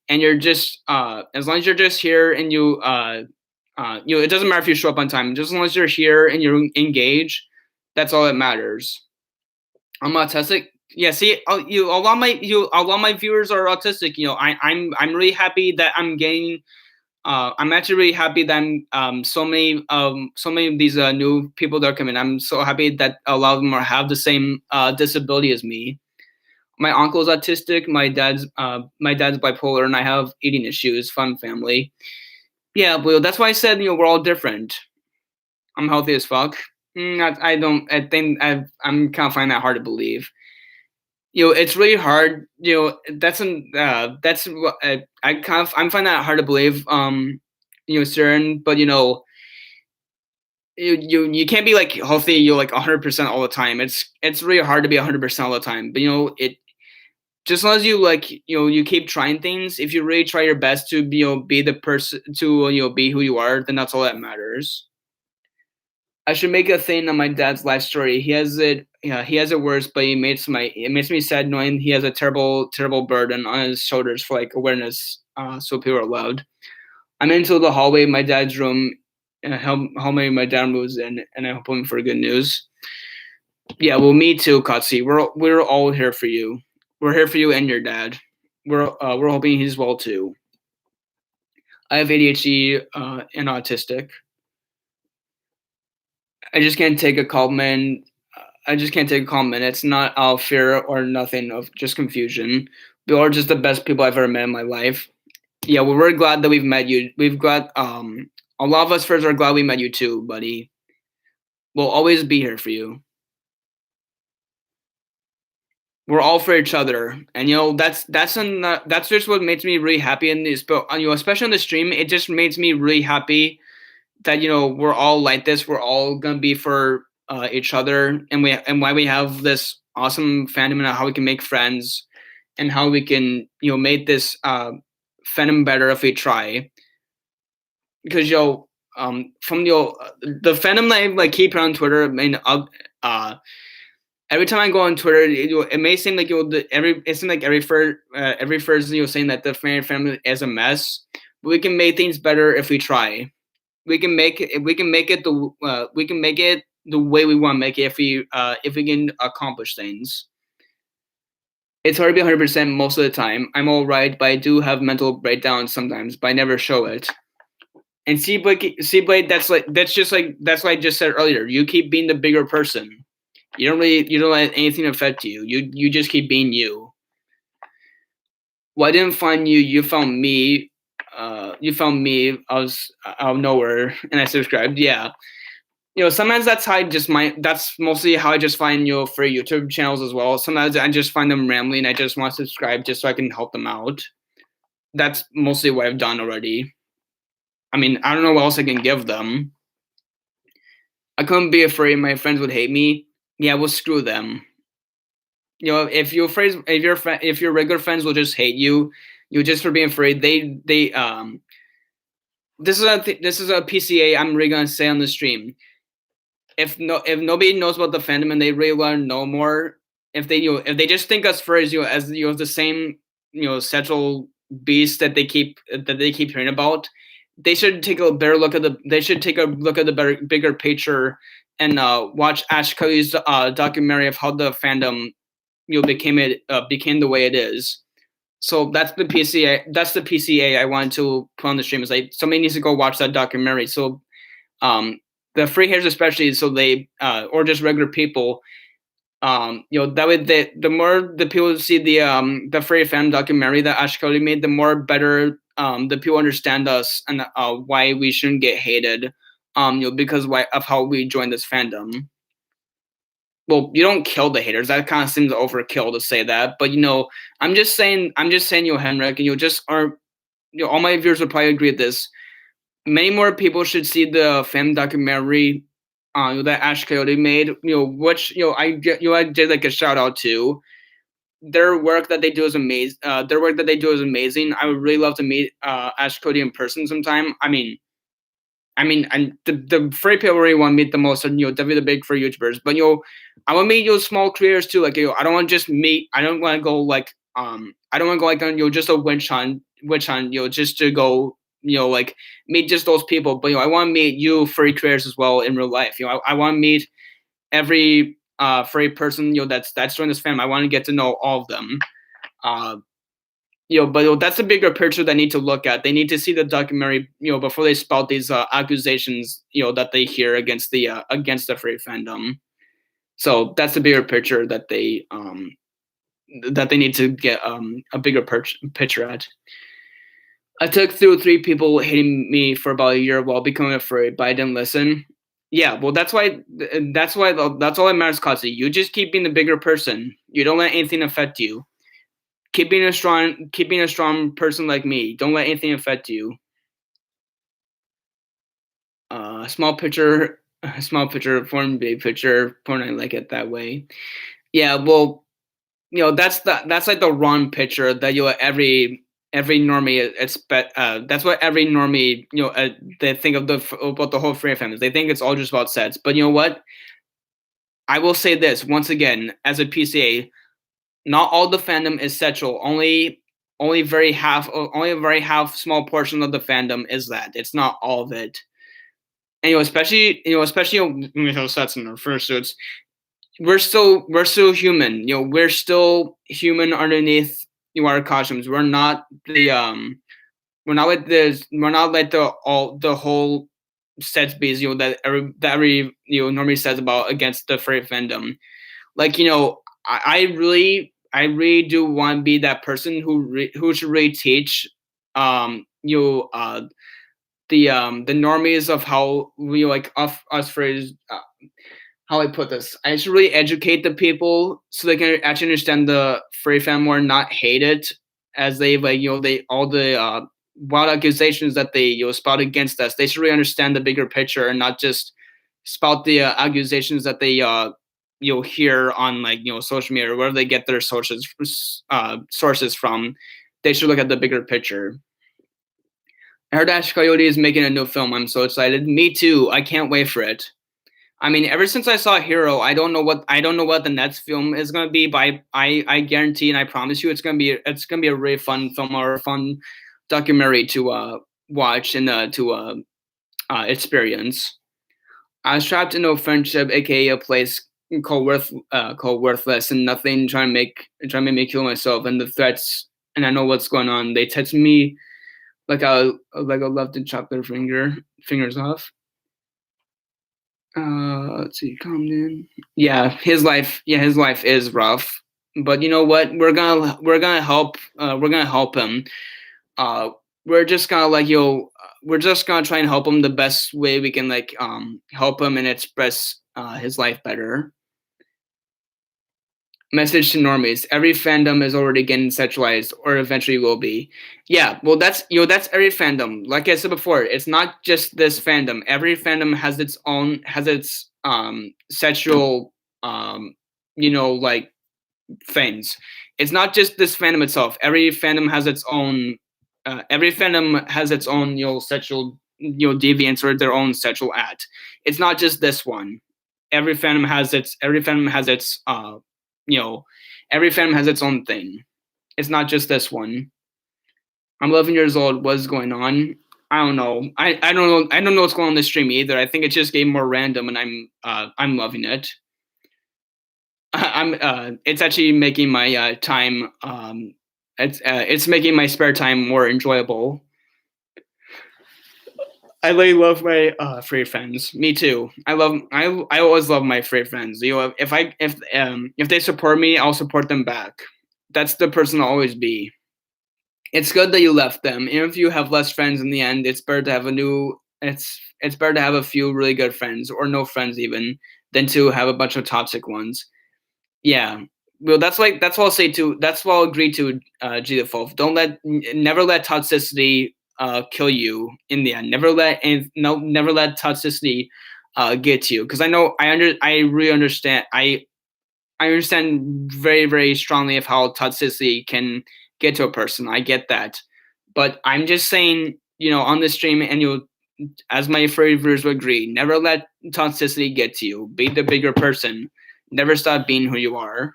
and you're just as long as you're just here, and it doesn't matter if you show up on time. Just as long as you're here and you're engaged, that's all that matters. I'm autistic. Yeah, see, a lot of my viewers are autistic. I'm really happy that I'm getting. I'm actually really happy that so many of these new people that are coming. I'm so happy that a lot of them have the same disability as me. My uncle's autistic. My dad's bipolar, and I have eating issues. Fun family. Yeah, well, that's why I said we're all different. I'm healthy as fuck. I don't. I think I'm kind of finding that hard to believe. It's really hard. That's what I'm finding that hard to believe. Certain, but you can't be healthy. 100% all the time. It's really hard to be 100% all the time. But it Just as long as you like, you keep trying things. If you really try your best to be the person to be who you are, then that's all that matters. I should make a thing on my dad's life story. He has it. Yeah, he has it worse, but it makes me sad knowing he has a terrible, terrible burden on his shoulders for like awareness. So people are loved. I'm into the hallway of my dad's room, and how many my dad moves in, and I'm hoping for good news. Yeah, well, me too, Katsi. We're all here for you. We're here for you and your dad. We're hoping he's well too. I have ADHD and autistic. I just can't take a calm man. I just can't take a calm minute. It's not out of fear or nothing of just confusion. You are just the best people I've ever met in my life. Yeah, well, we're glad that we've met you. We've got a lot of us first are glad we met you too, buddy. We'll always be here for you. We're all for each other, and that's just what makes me really happy in this. But especially on the stream, it just makes me really happy that we're all like this. We're all gonna be for each other, and why we have this awesome fandom and how we can make friends, and how we can make this fandom better if we try. Because from the fandom that I like keep on Twitter, I mean, every time I go on Twitter, it may seem like it seems like every person saying that the fan family is a mess. But we can make things better if we try. We can make it the way we want to make it if we can accomplish things. It's hard to be 100% most of the time. I'm all right, but I do have mental breakdowns sometimes, but I never show it. And C-Blade, that's what I just said earlier. You keep being the bigger person. You don't let anything affect you. You just keep being you. Well, I didn't find you. You found me. You found me. I was out of nowhere, and I subscribed. Yeah. Sometimes that's mostly how I just find for YouTube channels as well. Sometimes I just find them rambling. I just want to subscribe just so I can help them out. That's mostly what I've done already. I mean, I don't know what else I can give them. I couldn't be afraid my friends would hate me. Yeah, well, screw them. If your regular friends will just hate you, just for being afraid. This is a PCA. I'm really gonna say on the stream. If nobody knows about the fandom and they really want to know more, if they just think us furries as the same sexual beast that they keep hearing about, they should take a better look at the bigger picture and watch Ash Kelly's documentary of how the fandom became the way it is. So that's the PCA. That's the PCA I wanted to put on the stream. Is like somebody needs to go watch that documentary. So the free hairs especially, so they or just regular people, that way the more the people see the free fan documentary that Ash Cody made, the more better the people understand us and why we shouldn't get hated, because of how we joined this fandom. Well, you don't kill the haters. That kind of seems overkill to say that, but I'm just saying, Henrik, and just are, all my viewers would probably agree with this. Many more people should see the fan documentary that Ash Coyote made. Which I did like a shout out to. Their work that they do is amazing. I would really love to meet Ash Cody in person sometime. And the furry people really want to meet the most are definitely the big furry YouTubers. But I want to meet small creators too. Like I don't want to just meet. I don't want to go like I don't want to go like on just a witch hunt just to go like meet just those people. But I want to meet you furry creators as well in real life. I want to meet every furry person that's joined this fandom. I want to get to know all of them. But that's a bigger picture they need to look at. They need to see the documentary, before they spout these accusations, that they hear against the furry fandom. So that's the bigger picture that they need to get a bigger picture at. I took through 3 people hating me for about a year while becoming a furry, but I didn't listen. Yeah, well, that's why that's all that matters, Katsu. You just keep being the bigger person. You don't let anything affect you. Keep being a strong person like me. Don't let anything affect you. Small picture, form big picture. Porn, I like it that way. Yeah, well, that's like the wrong picture that every normie expect. That's what every normie they think of about the whole Furry family. They think it's all just about sets. But you know what? I will say this once again as a PCA. Not all the fandom is sexual. Only a very half small portion of the fandom is that. It's not all of it. And especially when we have sets in our fursuits, we're still human. We're still human underneath our costumes. We're not like the whole sets bees that every normally says about against the furry fandom. Like I really do want to be that person who should really teach you the normies of how we like of us phrase how I put this. I should really educate the people so they can actually understand the furry fan more, not hate it, as they like they all the wild accusations that they spout against us. They should really understand the bigger picture and not just spout the accusations that they you'll hear on like social media or wherever they get their sources from. They should look at the bigger picture. I heard Ash Coyote is making a new film. I'm so excited. Me too. I can't wait for it. I mean, ever since I saw Hero, I don't know what the next film is gonna be, but I guarantee and I promise you it's gonna be a really fun film or a fun documentary to watch and to experience. I was trapped in a friendship, aka a place called Worthless, and nothing trying to make me kill myself. And the threats, and I know what's going on. They text me like I love to chop their fingers off. Let's see, Comden. Yeah, his life is rough, but you know what? We're gonna help. We're gonna help him. Uh, we're just gonna like we're just gonna try and help him the best way we can, like help him and express his life better. Message to normies: every fandom is already getting sexualized, or eventually will be. Yeah, well, that's every fandom. Like I said before, it's not just this fandom. Every fandom has its sexual like things. It's not just this fandom itself. Every fandom has its own. Every fandom has its own sexual deviance or their own sexual act. It's not just this one. You know, every fandom has its own thing. It's not just this one. I'm 11 years old. What's going on? I don't know. I don't know. I don't know what's going on in this stream either. I think it's just getting more random, and I'm loving it. It's actually making my time. It's making my spare time more enjoyable. I really love my free friends. Me too. I always love my free friends. If they support me, I'll support them back. That's the person I'll always be. It's good that you left them. Even if you have less friends in the end, it's better to have it's better to have a few really good friends or no friends even than to have a bunch of toxic ones. Yeah. Well, that's what I'll say too. That's what I'll agree to, G Default. Never let toxicity kill you in the end. Never let toxicity get to you. Because I really understand. I understand very very strongly of how toxicity can get to a person. I get that, but I'm just saying, on this stream, and as my furry viewers would agree, never let toxicity get to you. Be the bigger person. Never stop being who you are.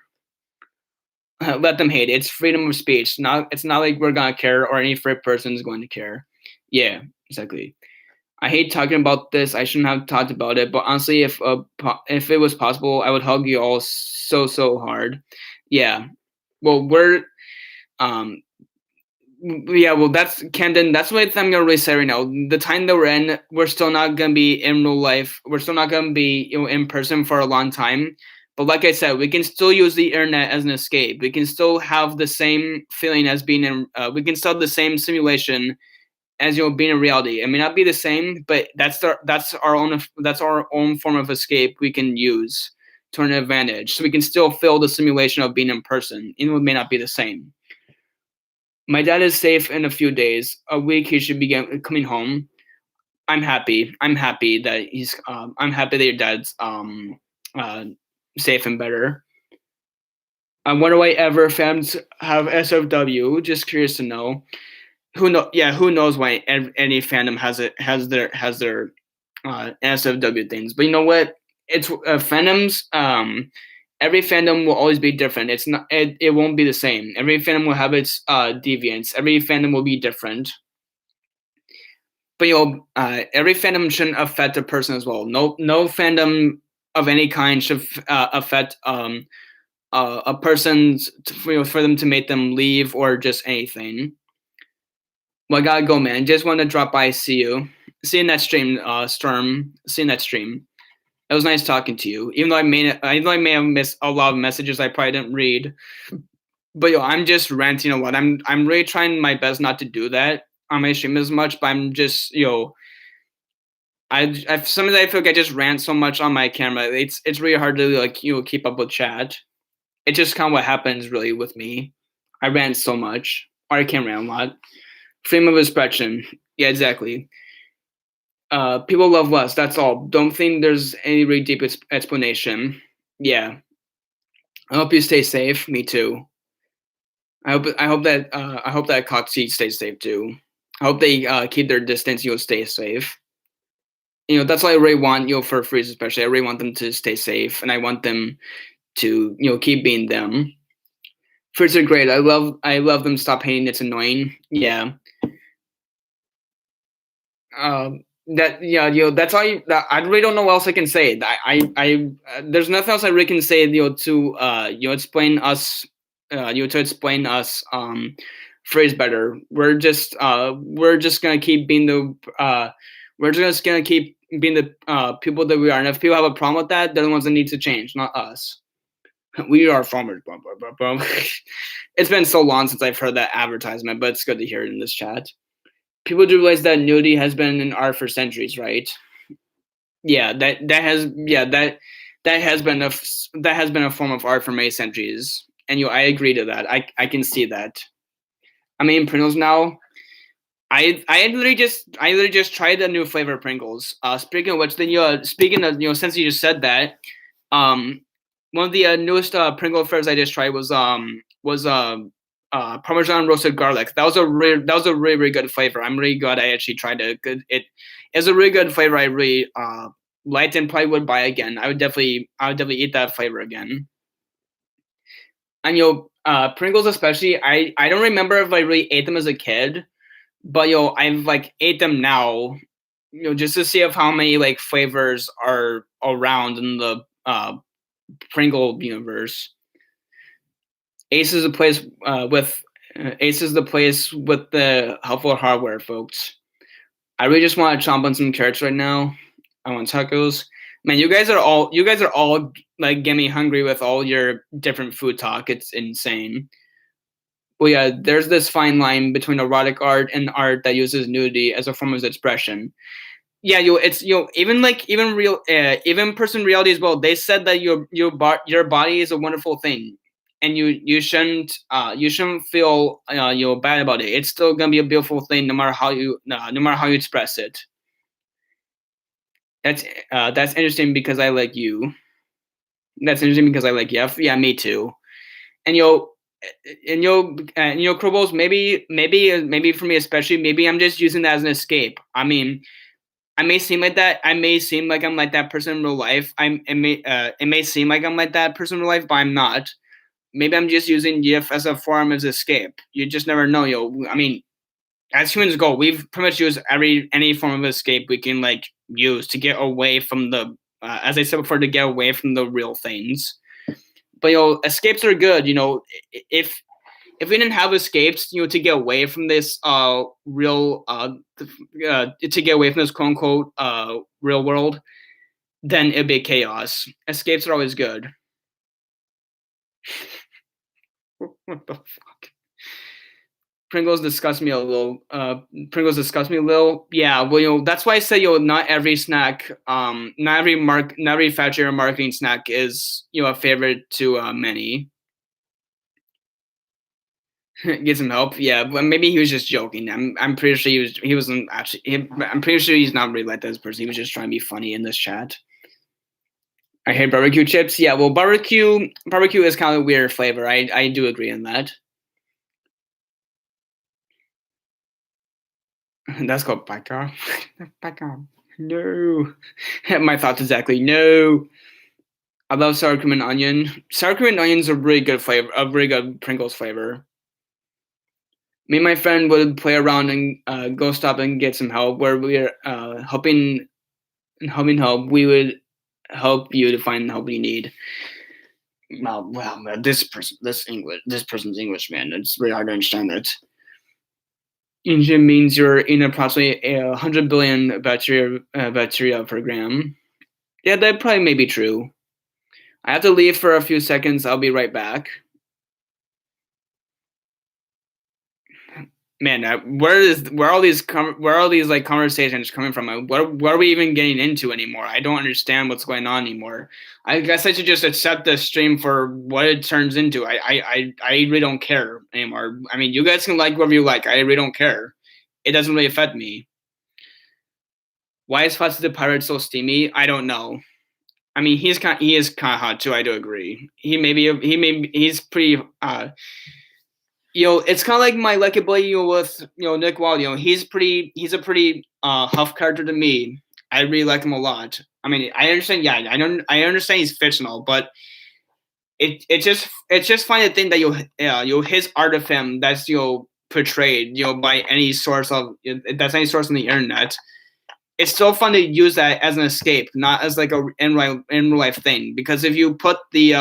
Let them hate. It's freedom of speech. It's not like we're gonna care or any free person is going to care. Yeah, exactly. I hate talking about this. I shouldn't have talked about it, but honestly, if it was possible, I would hug you all so hard. Yeah. Well, um well, that's Camden. That's what I'm gonna really say right now. The time that we're in, we're still not gonna be in real life. We're still not gonna be in person for a long time. But like I said, we can still use the internet as an escape. We can still have the same feeling as being in. We can still have the same simulation as being in reality. It may not be the same, but that's our own form of escape we can use to an advantage. So we can still feel the simulation of being in person, even though it may not be the same. My dad is safe in a few days. A week he should be coming home. I'm happy. I'm happy that he's. I'm happy that your dad's uh, safe and better. wonder why ever fans have SFW. Just curious to know. Who know? Yeah, who knows why any fandom has their SFW things. But you know what? It's fandoms. Every fandom will always be different. It's not. It won't be the same. Every fandom will have its deviants. Every fandom will be different. But every fandom shouldn't affect a person as well. No fandom of any kind should affect a person's for them to make them leave or just anything. Well, I gotta go, man. Just want to drop by, see you in that stream, Storm. See you in that stream. It was nice talking to you. Even though I may have missed a lot of messages I probably didn't read. But I'm just ranting a lot. I'm really trying my best not to do that on my stream as much. But I'm just I sometimes I feel like I just rant so much on my camera. It's really hard to keep up with chat. It's just kind of what happens really with me. I rant so much, or I can't rant a lot. Freedom of expression. Yeah, exactly. People love less. That's all. Don't think there's any really deep explanation. Yeah. I hope you stay safe. Me too. I hope that Coxie stays safe too. I hope they keep their distance. You'll stay safe. That's what I really want. For Freeze especially, I really want them to stay safe, and I want them to keep being them. Fruits are great. I love them. Stop hating. It's annoying. Yeah. That's all. I really don't know what else I can say. There's nothing else I really can say. To explain us. To explain us. Phrase better. We're just gonna keep being the. We're just gonna keep being the people that we are. And if people have a problem with that, they're the ones that need to change, not us. We are farmers. Blah, blah, blah, blah. It's been so long since I've heard that advertisement, but it's good to hear it in this chat. People do realize that nudity has been in art for centuries, right? Yeah, that has been a form of art for many centuries, and I agree to that. I can see that. I'm eating Pringles now. I literally just tried the new flavor of Pringles. Speaking of which, then speaking of since you just said that, one of the newest Pringle flavors I just tried was Parmesan roasted garlic. That was a really good flavor. I'm really glad I actually tried it. It is a really good flavor. I really liked and probably would buy again. I would definitely eat that flavor again. And Pringles especially, I don't remember if I really ate them as a kid, but I've ate them now, just to see how many flavors are around in the Pringle universe. Ace is the place with the helpful hardware, folks. I really just want to chomp on some carrots right now. I want tacos. Man, you guys are all getting me hungry with all your different food talk. It's insane. Well, yeah, there's this fine line between erotic art and art that uses nudity as a form of expression. Yeah, it's even person reality as well. They said that your body is a wonderful thing, and you shouldn't feel bad about it. It's still gonna be a beautiful thing no matter how you express it. That's interesting because I like you. That's interesting because I like you. Yeah, me too. And Krobos, maybe for me especially, maybe I'm just using that as an escape. I mean, I may seem like that. I may seem like I'm like that person in real life. It may seem like I'm like that person in real life, but I'm not. Maybe I'm just using GIF as a form of escape. You just never know, I mean, as humans go, we've pretty much used any form of escape we can use to get away from the, as I said before, to get away from the real things. But escapes are good. If we didn't have escapes, to get away from this real to get away from this quote unquote real world, then it'd be chaos. Escapes are always good. What the fuck? Pringles disgust me a little. Yeah, well, that's why I say, not every snack, not every factory or marketing snack is, a favorite to many. Get some help, yeah. But maybe he was just joking. I'm pretty sure he wasn't actually. I'm pretty sure he's not really like this person. He was just trying to be funny in this chat. I hate barbecue chips. Yeah, well, barbecue is kind of a weird flavor. I do agree on that. That's called bacon. Bacon. No. My thoughts exactly. No. I love sour cream and onion. Sour cream and onions are really good flavor. A really good Pringles flavor. Me and my friend would play around and go stop and get some help. Where we are helping help. We would help you to find the help you need. Well, this person's English, man. It's really hard to understand it. Engine means you're in approximately 100 billion bacteria per gram. Yeah, that probably may be true. I have to leave for a few seconds. I'll be right back. Man, where are all these like conversations coming from? What are we even getting into anymore? I don't understand what's going on anymore. I guess I should just accept the stream for what it turns into. I really don't care anymore. I mean, you guys can like whatever you like. I really don't care. It doesn't really affect me. Why is Foxy the Pirate so steamy? I don't know. I mean, he is kind of hot too. I do agree. He's pretty. It's kind of like my likability with Nick Wilde. He's a pretty huff character to me. I really like him a lot. I mean, I understand. Yeah, I understand he's fictional, but it's just funny to think that his art of him that's portrayed by any source of that's any source on the internet. It's so fun to use that as an escape, not as like a in real life thing. Because if you put the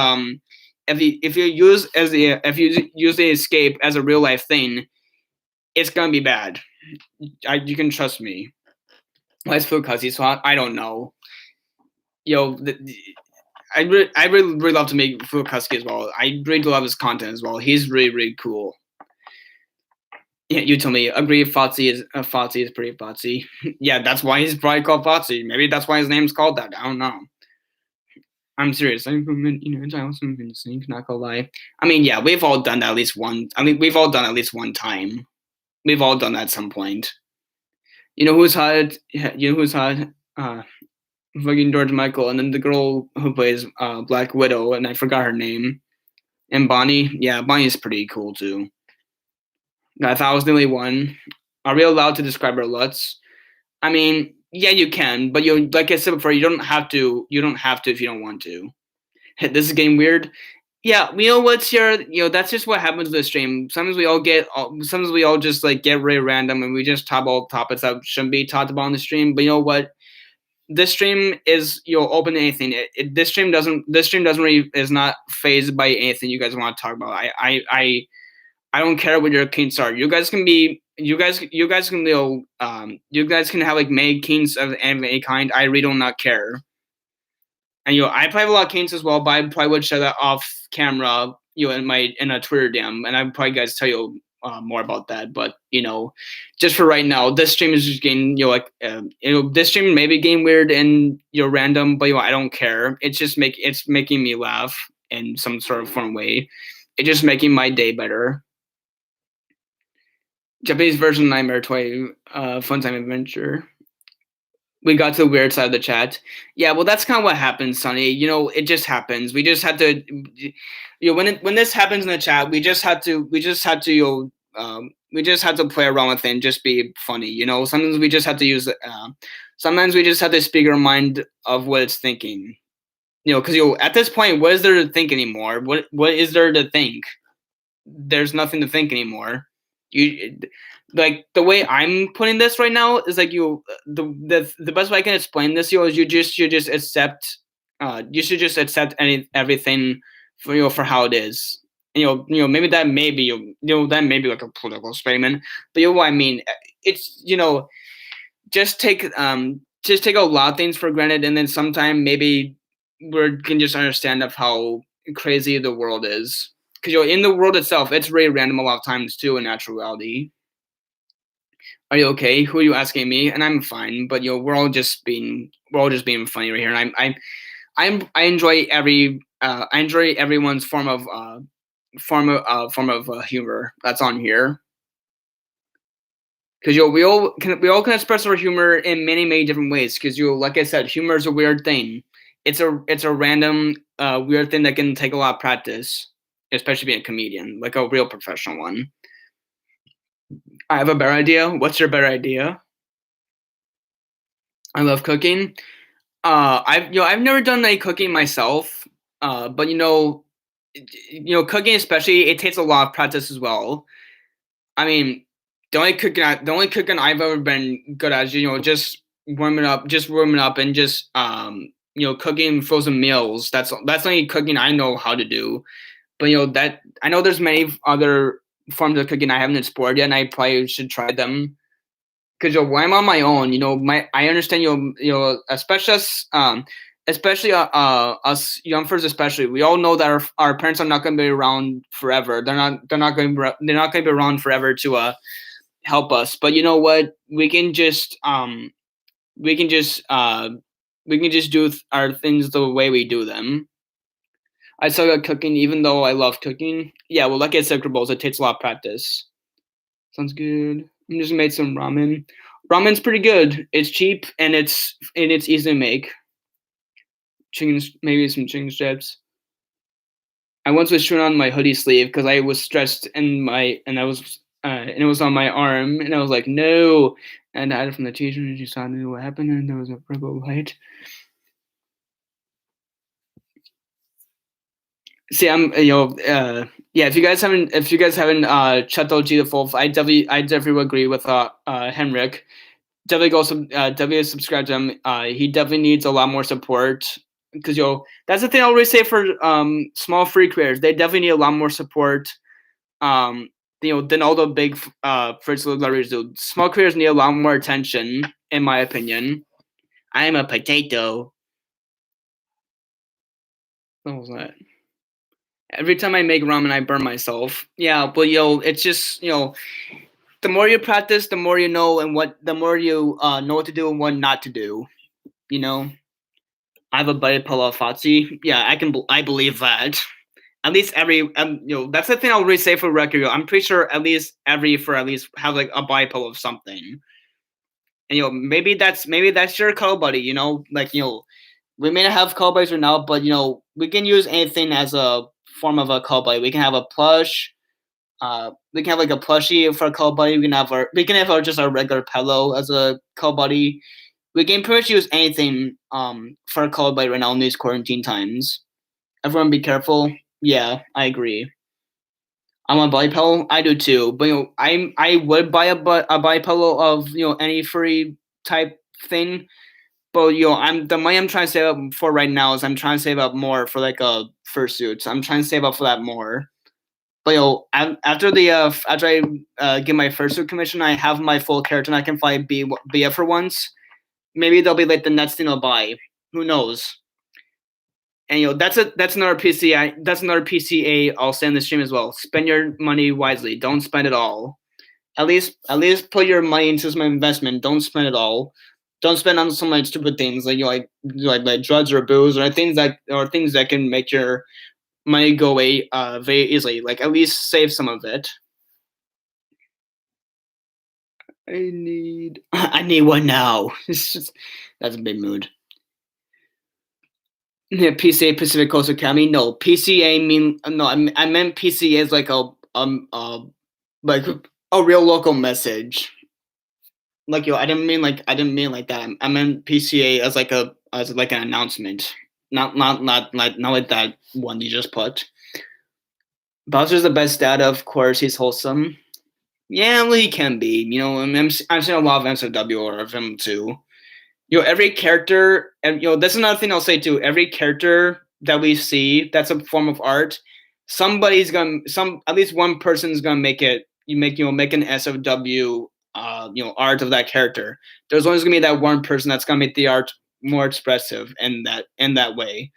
if you use the escape as a real life thing, it's gonna be bad. You can trust me. Why is Phil Cuzzy so hot? I don't know. I really love to make Phil Cuzzy as well. I really love his content as well. He's really cool. Yeah, you tell me. Agree. Foxy is pretty Foxy. Yeah, that's why he's probably called Foxy. Maybe that's why his name's called that. I don't know. I'm serious. I also been saying, not gonna lie. I mean, yeah, we've all done that at least one. I mean, we've all done it at least one time. We've all done that at some point. You know who's hot? You know who's hot? Fucking George Michael, and then the girl who plays Black Widow, and I forgot her name. And Bonnie. Yeah, Bonnie's pretty cool too. I thought I was the only one. Are we allowed to describe our looks? I mean, yeah, you can, but like I said before, you don't have to. You don't have to if you don't want to. This is getting weird. Yeah, what's your that's just what happens with the stream. Sometimes we all just like get really random and we just talk about topics that shouldn't be talked about on the stream. But you know what? This stream is open to anything. This stream really is not phased by anything you guys want to talk about. I don't care what your kinks are. You guys can you guys can you guys can have like many kinks of any kind. I really do not care. And I probably have a lot of kinks as well, but I probably would share that off camera, in a Twitter DM, and I'd probably guys tell you more about that. But just for right now, this stream is just getting this stream may be getting weird and random, but I don't care. It's making me laugh in some sort of fun way. It's just making my day better. Japanese version of Nightmare Toy, Fun Time Adventure. We got to the weird side of the chat. Yeah, well, that's kind of what happens, Sonny. It just happens. We just had to, when this happens in the chat, we just had to play around with it and just be funny. Sometimes we just have to sometimes we just have to speak our mind of what it's thinking. Because at this point, what is there to think anymore? What is there to think? There's nothing to think anymore. Like the way I'm putting this right now is like the best way I can explain this is you should just accept everything for how it is. Maybe that may be like a political statement, but you know what I mean. It's just take a lot of things for granted, and then sometime maybe we can just understand of how crazy the world is. Because in the world itself, it's really random a lot of times too in natural reality. Are you okay? Who are you asking me? And I'm fine, but we're all just being funny right here. And I enjoy everyone's form of humor that's on here. Because we all can express our humor in many different ways. Because like I said, humor is a weird thing. it's a random weird thing that can take a lot of practice, especially being a comedian, like a real professional one. I have a better idea. What's your better idea? I love cooking. I've never done any cooking myself, but cooking especially it takes a lot of practice as well. I mean, the only cooking I've ever been good at is just warming up, and just cooking frozen meals. That's the only cooking I know how to do. But that I know there's many other forms of cooking I haven't explored yet, and I probably should try them. Because when I'm on my own, I understand especially us youngsters, especially we all know that our parents are not going to be around forever. They're not going to be around forever to help us. But you know what? We can just do our things the way we do them. I suck at cooking, even though I love cooking. Yeah, well, like I said, bowls, it takes a lot of practice. Sounds good. I just made some ramen. Ramen's pretty good. It's cheap and it's easy to make. Maybe some chicken strips. I once was showing on my hoodie sleeve because I was stressed and it was on my arm, and I was like, no. And I had it from the teacher, and she saw me what happened, and there was a purple light. See, if you guys haven't checked out G the Wolf, I definitely would agree with Henrik. Definitely definitely subscribe to him. He definitely needs a lot more support, because that's the thing I always say for small free creators. They definitely need a lot more support. Than all the big first celebrities do. Small creators need a lot more attention, in my opinion. I'm a potato. What was that? Every time I make ramen, I burn myself. Yeah, but it's just the more you practice, the more you know, and the more you know what to do and what not to do. I have a buddy Palo Fazzi. Yeah, I believe that. At least every that's the thing I'll really say for record. I'm pretty sure at least have like a bipolar of something. And maybe that's your cuddle buddy. We may not have cuddle buddies right now, but we can use anything as a form of a cuddle buddy. We can have a plush. We can have like a plushie for a cuddle buddy. We can have just a regular pillow as a cuddle buddy. We can pretty much use anything for a cuddle buddy right now in these quarantine times. Everyone be careful. Yeah, I agree. I want a body pillow. I do too, but I would buy a body pillow of any furry type thing. But the money I'm trying to save up for right now is I'm trying to save up more for like a fursuit. I'm trying to save up for that more. But after I get my fursuit commission, I have my full character, and I can finally be it for once. Maybe they'll be like the next thing I'll buy. Who knows? And that's another PCA. That's another PCA I'll say in the stream as well. Spend your money wisely. Don't spend it all. At least put your money into some investment. Don't spend it all. Don't spend on some like stupid things like like drugs or booze or things that can make your money go away very easily. Like at least save some of it. I need one now. That's a big mood. Yeah, PCA Pacific Coast Academy. No, PCA I meant PCA as like like a real local message. Like I didn't mean like that. I meant PCA as like an announcement. Not like that one you just put. Bowser's the best dad, of course. He's wholesome. Yeah, well, he can be. I'm seeing a lot of MSW of him too. Every character, and that's another thing I'll say too. Every character that we see that's a form of art, at least one person's gonna make it. Make an SFW art of that character. There's always gonna be that one person that's gonna make the art more expressive in that way.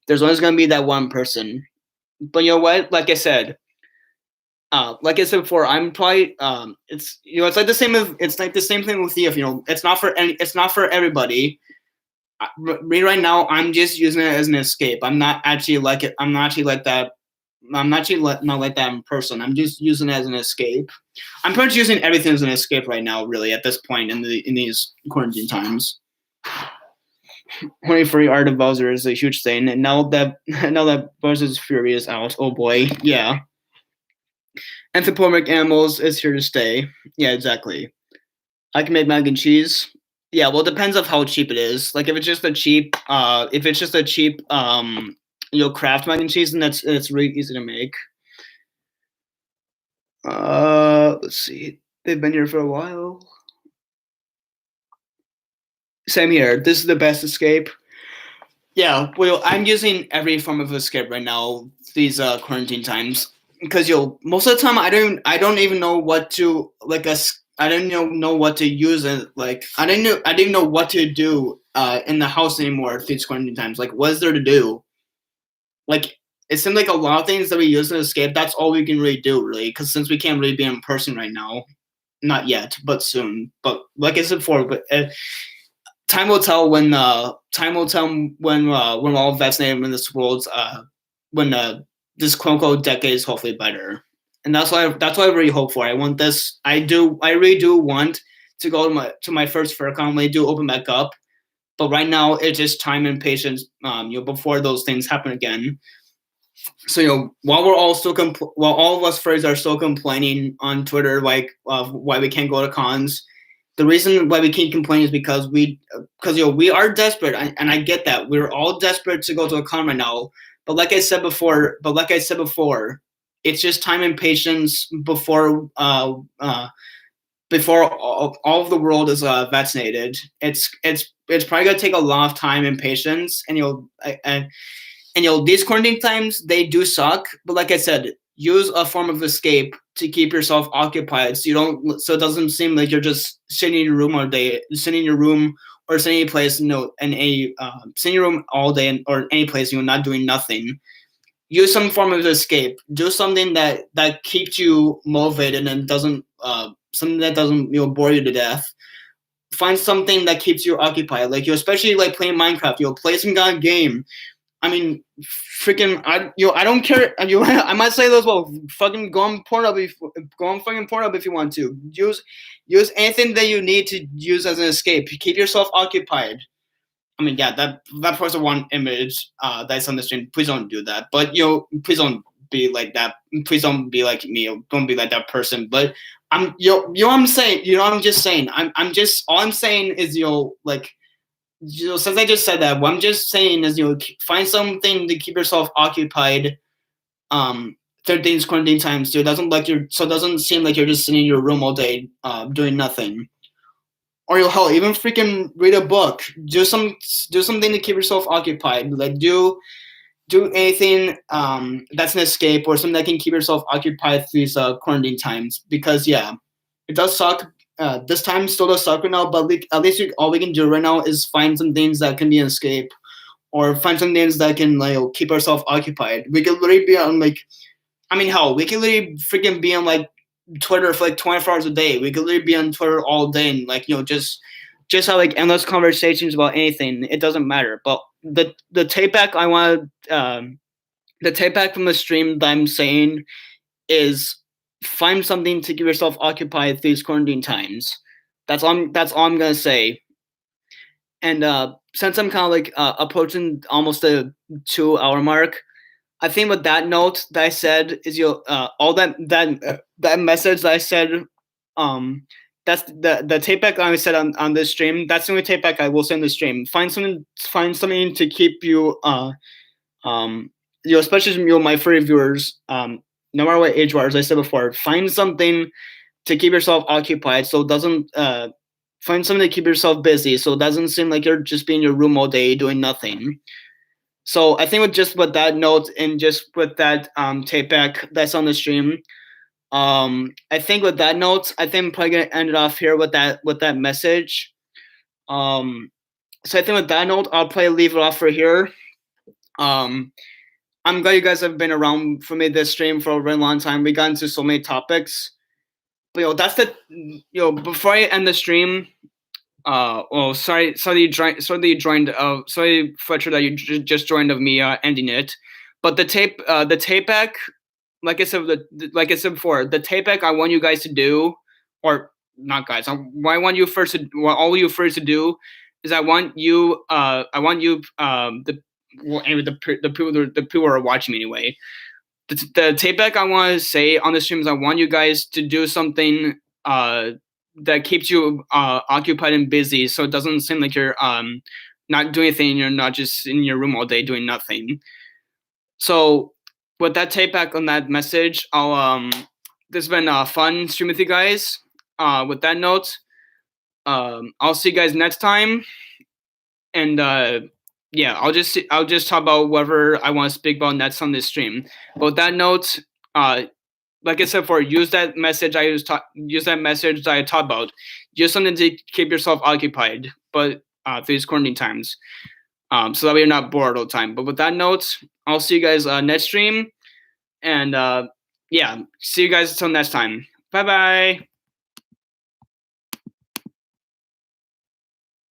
There's always gonna be that one person. But you know what? Like I said before, I'm probably it's it's like the same thing with you. It's not for everybody. Me right now, I'm just using it as an escape. I'm not actually like it. I'm not actually like that. I'm not actually not like that in person. I'm just using it as an escape. I'm pretty much using everything as an escape right now, really, at this point in these quarantine times. Only free art of Bowser is a huge thing, and now that Bowser's Fury is out, oh boy, yeah. Anthropomorphic animals is here to stay. Yeah, exactly. I can make mac and cheese. Yeah, well, it depends of how cheap it is. Like if it's just a cheap, craft mac and cheese, then it's really easy to make. Let's see. They've been here for a while. Same here. This is the best escape. Yeah, well, I'm using every form of escape right now. These quarantine times, because most of the time I don't even know what to I don't know what to use it. Like I didn't know what to do in the house anymore these quarantine times. Like what is there to do? Like it seems like a lot of things that we use in escape. That's all we can really do, really, because since we can't really be in person right now, not yet, but soon. But like I said before, but time will tell when we're all vaccinated when this world's when this quote unquote decade is hopefully better. And that's what I really hope for. I want this. I really do want to go to my first Furry-Con when they do open back up. But right now it's just time and patience. Before those things happen again. So while we're all still while all of us furries are still complaining on Twitter like why we can't go to cons, the reason why we keep complaining is because we are desperate, and I get that we're all desperate to go to a con right now. But like I said before, it's just time and patience before all of the world is vaccinated. It's probably gonna take a lot of time and patience, and these quarantine times they do suck. But like I said, use a form of escape to keep yourself occupied, so it doesn't seem like you're just sitting in your room all day, sitting in your room or sitting any place, sitting in your room all day or any place, not doing nothing. Use some form of escape. Do something that keeps you motivated and doesn't something that doesn't bore you to death. Find something that keeps you occupied, like especially like playing Minecraft. Play some kind of game. I mean, freaking, I don't care. I might say this, well, fucking go on Pornhub if you want to. Use anything that you need to use as an escape. Keep yourself occupied. I mean, yeah, that person one image that's on the stream. Please don't do that. But please don't be like that. Please don't be like me. Don't be like that person. But what I'm saying. I'm just saying. All I'm saying is since I just said that, what I'm just saying is find something to keep yourself occupied. 13 quarantine times, so it doesn't seem like you're just sitting in your room all day doing nothing. Or hell, even freaking read a book. Do something to keep yourself occupied. Like do anything that's an escape or something that can keep yourself occupied through these quarantine times. Because yeah, it does suck. This time still does suck right now, but at least all we can do right now is find some things that can be an escape, or find some things that can keep ourselves occupied. We could literally be on we could literally freaking be on Twitter for 24 hours a day. We could literally be on Twitter all day and just have endless conversations about anything. It doesn't matter. But the tape back I want the tape back from the stream that I'm saying is find something to keep yourself occupied through these quarantine times. That's all I'm gonna say. And since I'm kind of approaching almost the 2-hour mark, I think with that note that I said is all that message that I said, that's the tape back I said on this stream. That's the only tape back I will send the stream. Find something to keep you especially my furry viewers, no matter what age you are, as I said before, find something to keep yourself occupied, so it doesn't find something to keep yourself busy, so it doesn't seem like you're just being in your room all day doing nothing. So I think with that note and just with that tape back that's on the stream, I think with that note, I think I'm probably gonna end it off here with that message. So I think with that note, I'll probably leave it off for here. I'm glad you guys have been around for me this stream for a very long time. We got into so many topics. But that's before I end the stream, sorry you joined. Sorry, Fletcher, that you just joined of me ending it. But the tape back, like I said before, the tape back I want you guys to do, or not guys, I want you first to, all you first to do is I want you the people who are watching me anyway. The take back I want to say on the stream is I want you guys to do something that keeps you occupied and busy, so it doesn't seem like you're not doing anything. You're not just in your room all day doing nothing. So with that take back on that message, this has been fun stream with you guys. With that note, I'll see you guys next time, and yeah, I'll just talk about whatever I want to speak about next on this stream. But with that note, like I said before, use that message use that message that I talked about. Use something to keep yourself occupied, but through these quarantine times, so that way you're not bored all the time. But with that note, I'll see you guys next stream, and yeah, see you guys until next time. Bye bye.